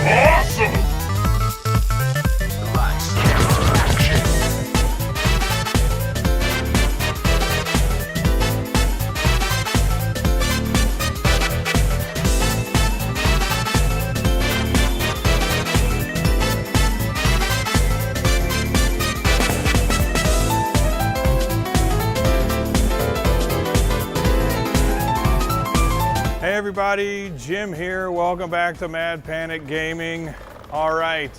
Awesome! Hey everybody, Jim here. Welcome back to Mad Panic Gaming. All right,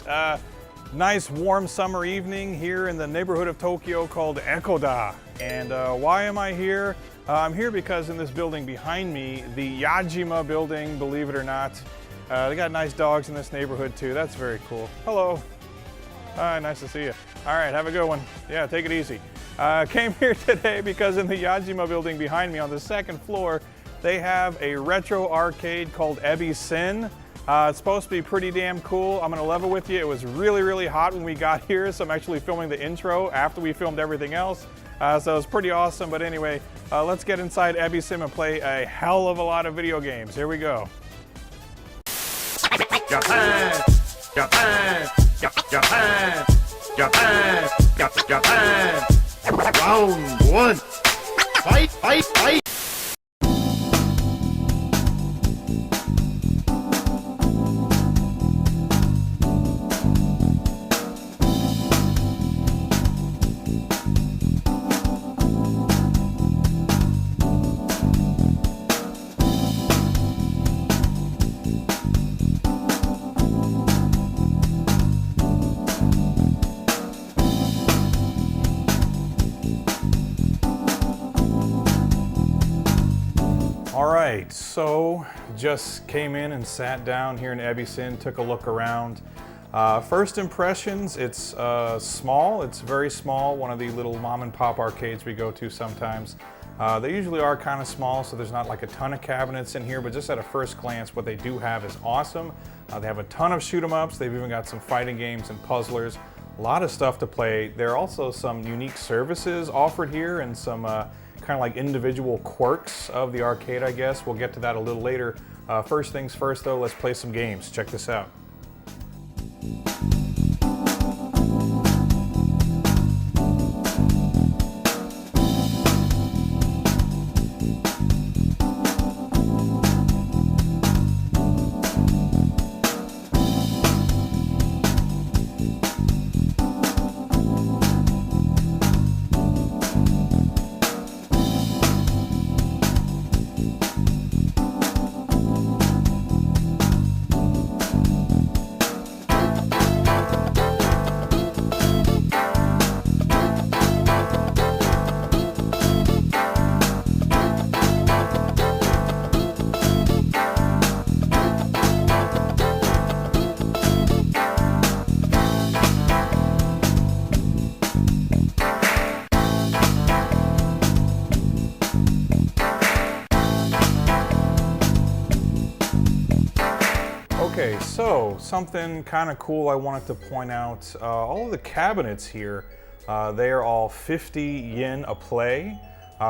nice warm summer evening here in the neighborhood of Tokyo called Ekoda. And why am I here? I'm here because in this building behind me, the Yajima building, believe it or not, they got nice dogs in this neighborhood too. That's very cool. Hello. Hi, nice to see you. All right, have a good one. Yeah, take it easy. Came here today because in the Yajima building behind me on the second floor, they have a retro arcade called Ebisen. It's supposed to be pretty damn cool. I'm gonna level with you. It was really, really hot when we got here, so I'm actually filming the intro after we filmed everything else. So it's pretty awesome, but anyway, let's get inside Ebisen and play a hell of a lot of video games. Here we go. Japan! Japan! Japan! Japan! Japan! Round one! Fight! Fight! Fight! Alright, so just came in and sat down here in Ebisen, took a look around. First impressions, it's small, it's very small, one of the little mom and pop arcades we go to sometimes. They usually are kind of small, so there's not like a ton of cabinets in here, but just at a first glance, what they do have is awesome. They have a ton of shoot 'em ups, they've even got some fighting games and puzzlers, a lot of stuff to play. There are also some unique services offered here and some kind of like individual quirks of the arcade, I guess. We'll get to that a little later. First things first though, let's play some games. Check this out. Okay, so something kind of cool I wanted to point out. All of the cabinets here, they are all 50 yen a play,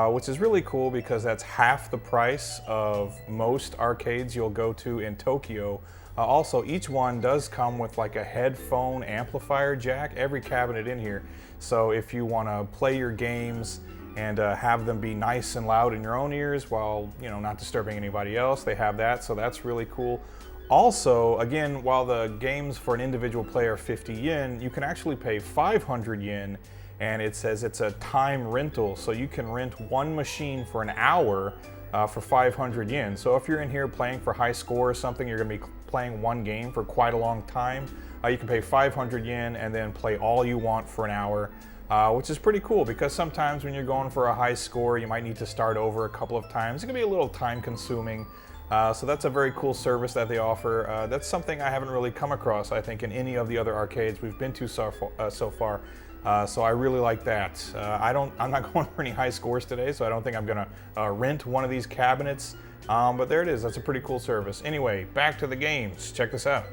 which is really cool because that's half the price of most arcades you'll go to in Tokyo. Also, each one does come with like a headphone amplifier jack, every cabinet in here. So if you want to play your games and have them be nice and loud in your own ears while, you know, not disturbing anybody else, they have that, so that's really cool. Also, again, while the games for an individual player are 50 yen, you can actually pay 500 yen and it says it's a time rental, so you can rent one machine for an hour for 500 yen. So if you're in here playing for high score or something, you're going to be playing one game for quite a long time. You can pay 500 yen and then play all you want for an hour, which is pretty cool because sometimes when you're going for a high score, you might need to start over a couple of times. It can be a little time consuming. So that's a very cool service that they offer. That's something I haven't really come across, I think, in any of the other arcades we've been to so far. So I really like that. I'm not going for any high scores today, so I don't think I'm gonna rent one of these cabinets. But there it is. That's a pretty cool service. Anyway, back to the games. Check this out.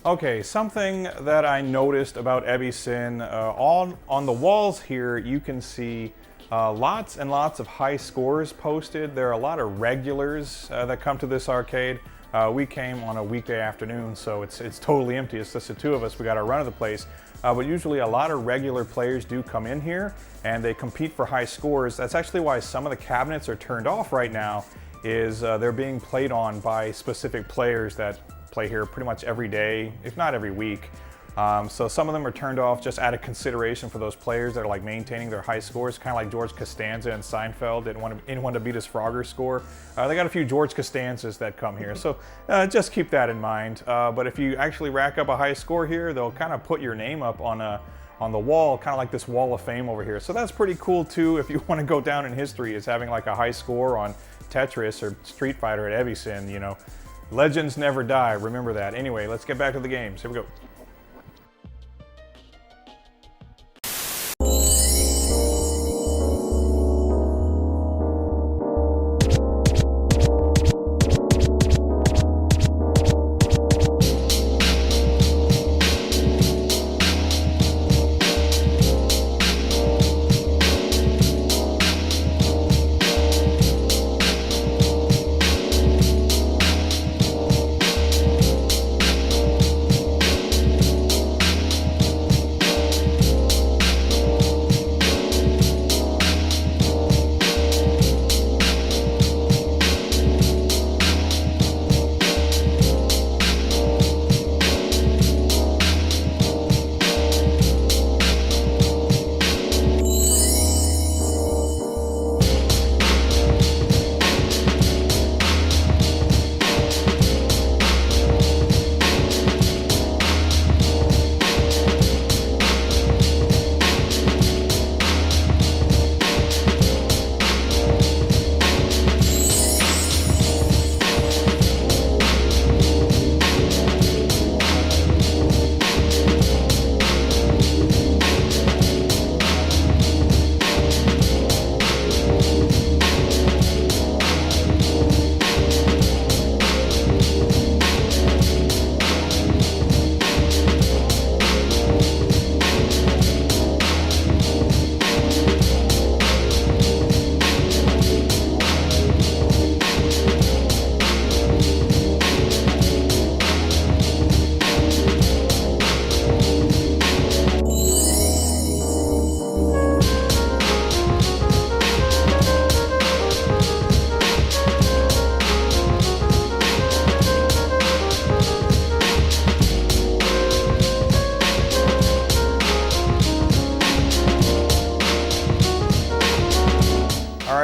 Okay, something that I noticed about Ebisen, on the walls here you can see lots and lots of high scores posted. There are a lot of regulars that come to this arcade. We came on a weekday afternoon, so it's totally empty. It's just the two of us. We got our run of the place. But usually a lot of regular players do come in here and they compete for high scores. That's actually why some of the cabinets are turned off right now, is they're being played on by specific players that play here pretty much every day, if not every week. So some of them are turned off just out of consideration for those players that are like maintaining their high scores, kind of like George Costanza and Seinfeld didn't want anyone to beat his Frogger score. They got a few George Costanzas that come here, so just keep that in mind. But if you actually rack up a high score here, they'll kind of put your name up on the wall, kind of like this wall of fame over here. So that's pretty cool too if you want to go down in history as having like a high score on Tetris or Street Fighter at Ebisen, you know. Legends never die, remember that. Anyway, let's get back to the games. Here we go.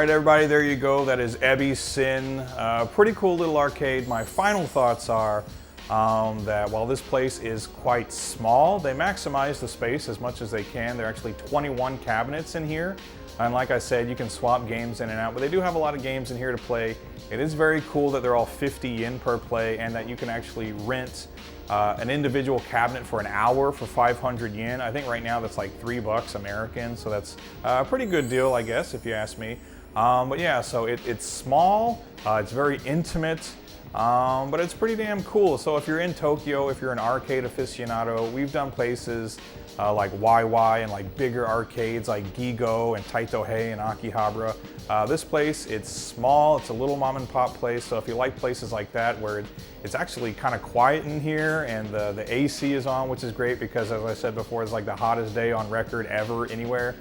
right, everybody, there you go. That is Ebisen. Pretty cool little arcade. My final thoughts are that while this place is quite small, they maximize the space as much as they can. There are actually 21 cabinets in here. And like I said, you can swap games in and out, but they do have a lot of games in here to play. It is very cool that they're all 50 yen per play and that you can actually rent an individual cabinet for an hour for 500 yen. I think right now that's like $3 American, so that's a pretty good deal, I guess, if you ask me. But yeah, so it's small, it's very intimate, but it's pretty damn cool. So if you're in Tokyo, if you're an arcade aficionado, we've done places like Wai Wai and like bigger arcades like Gigo and Taito HEY and Akihabara. This place, it's small, it's a little mom and pop place, so if you like places like that where it's actually kind of quiet in here and the AC is on, which is great because as I said before, it's like the hottest day on record ever anywhere.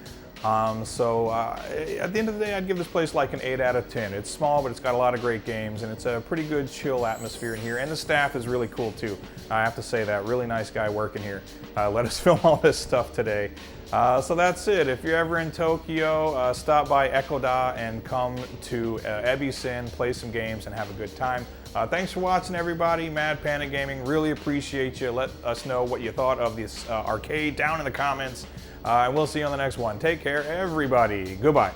At the end of the day, I'd give this place like an 8 out of 10. It's small, but it's got a lot of great games, and it's a pretty good chill atmosphere in here, and the staff is really cool too. I have to say that, really nice guy working here. Let us film all this stuff today. So that's it. If you're ever in Tokyo, stop by Ekoda and come to Ebisen, play some games, and have a good time. Thanks for watching, everybody. Mad Panda Gaming, really appreciate you. Let us know what you thought of this arcade down in the comments. And we'll see you on the next one. Take care, everybody. Goodbye.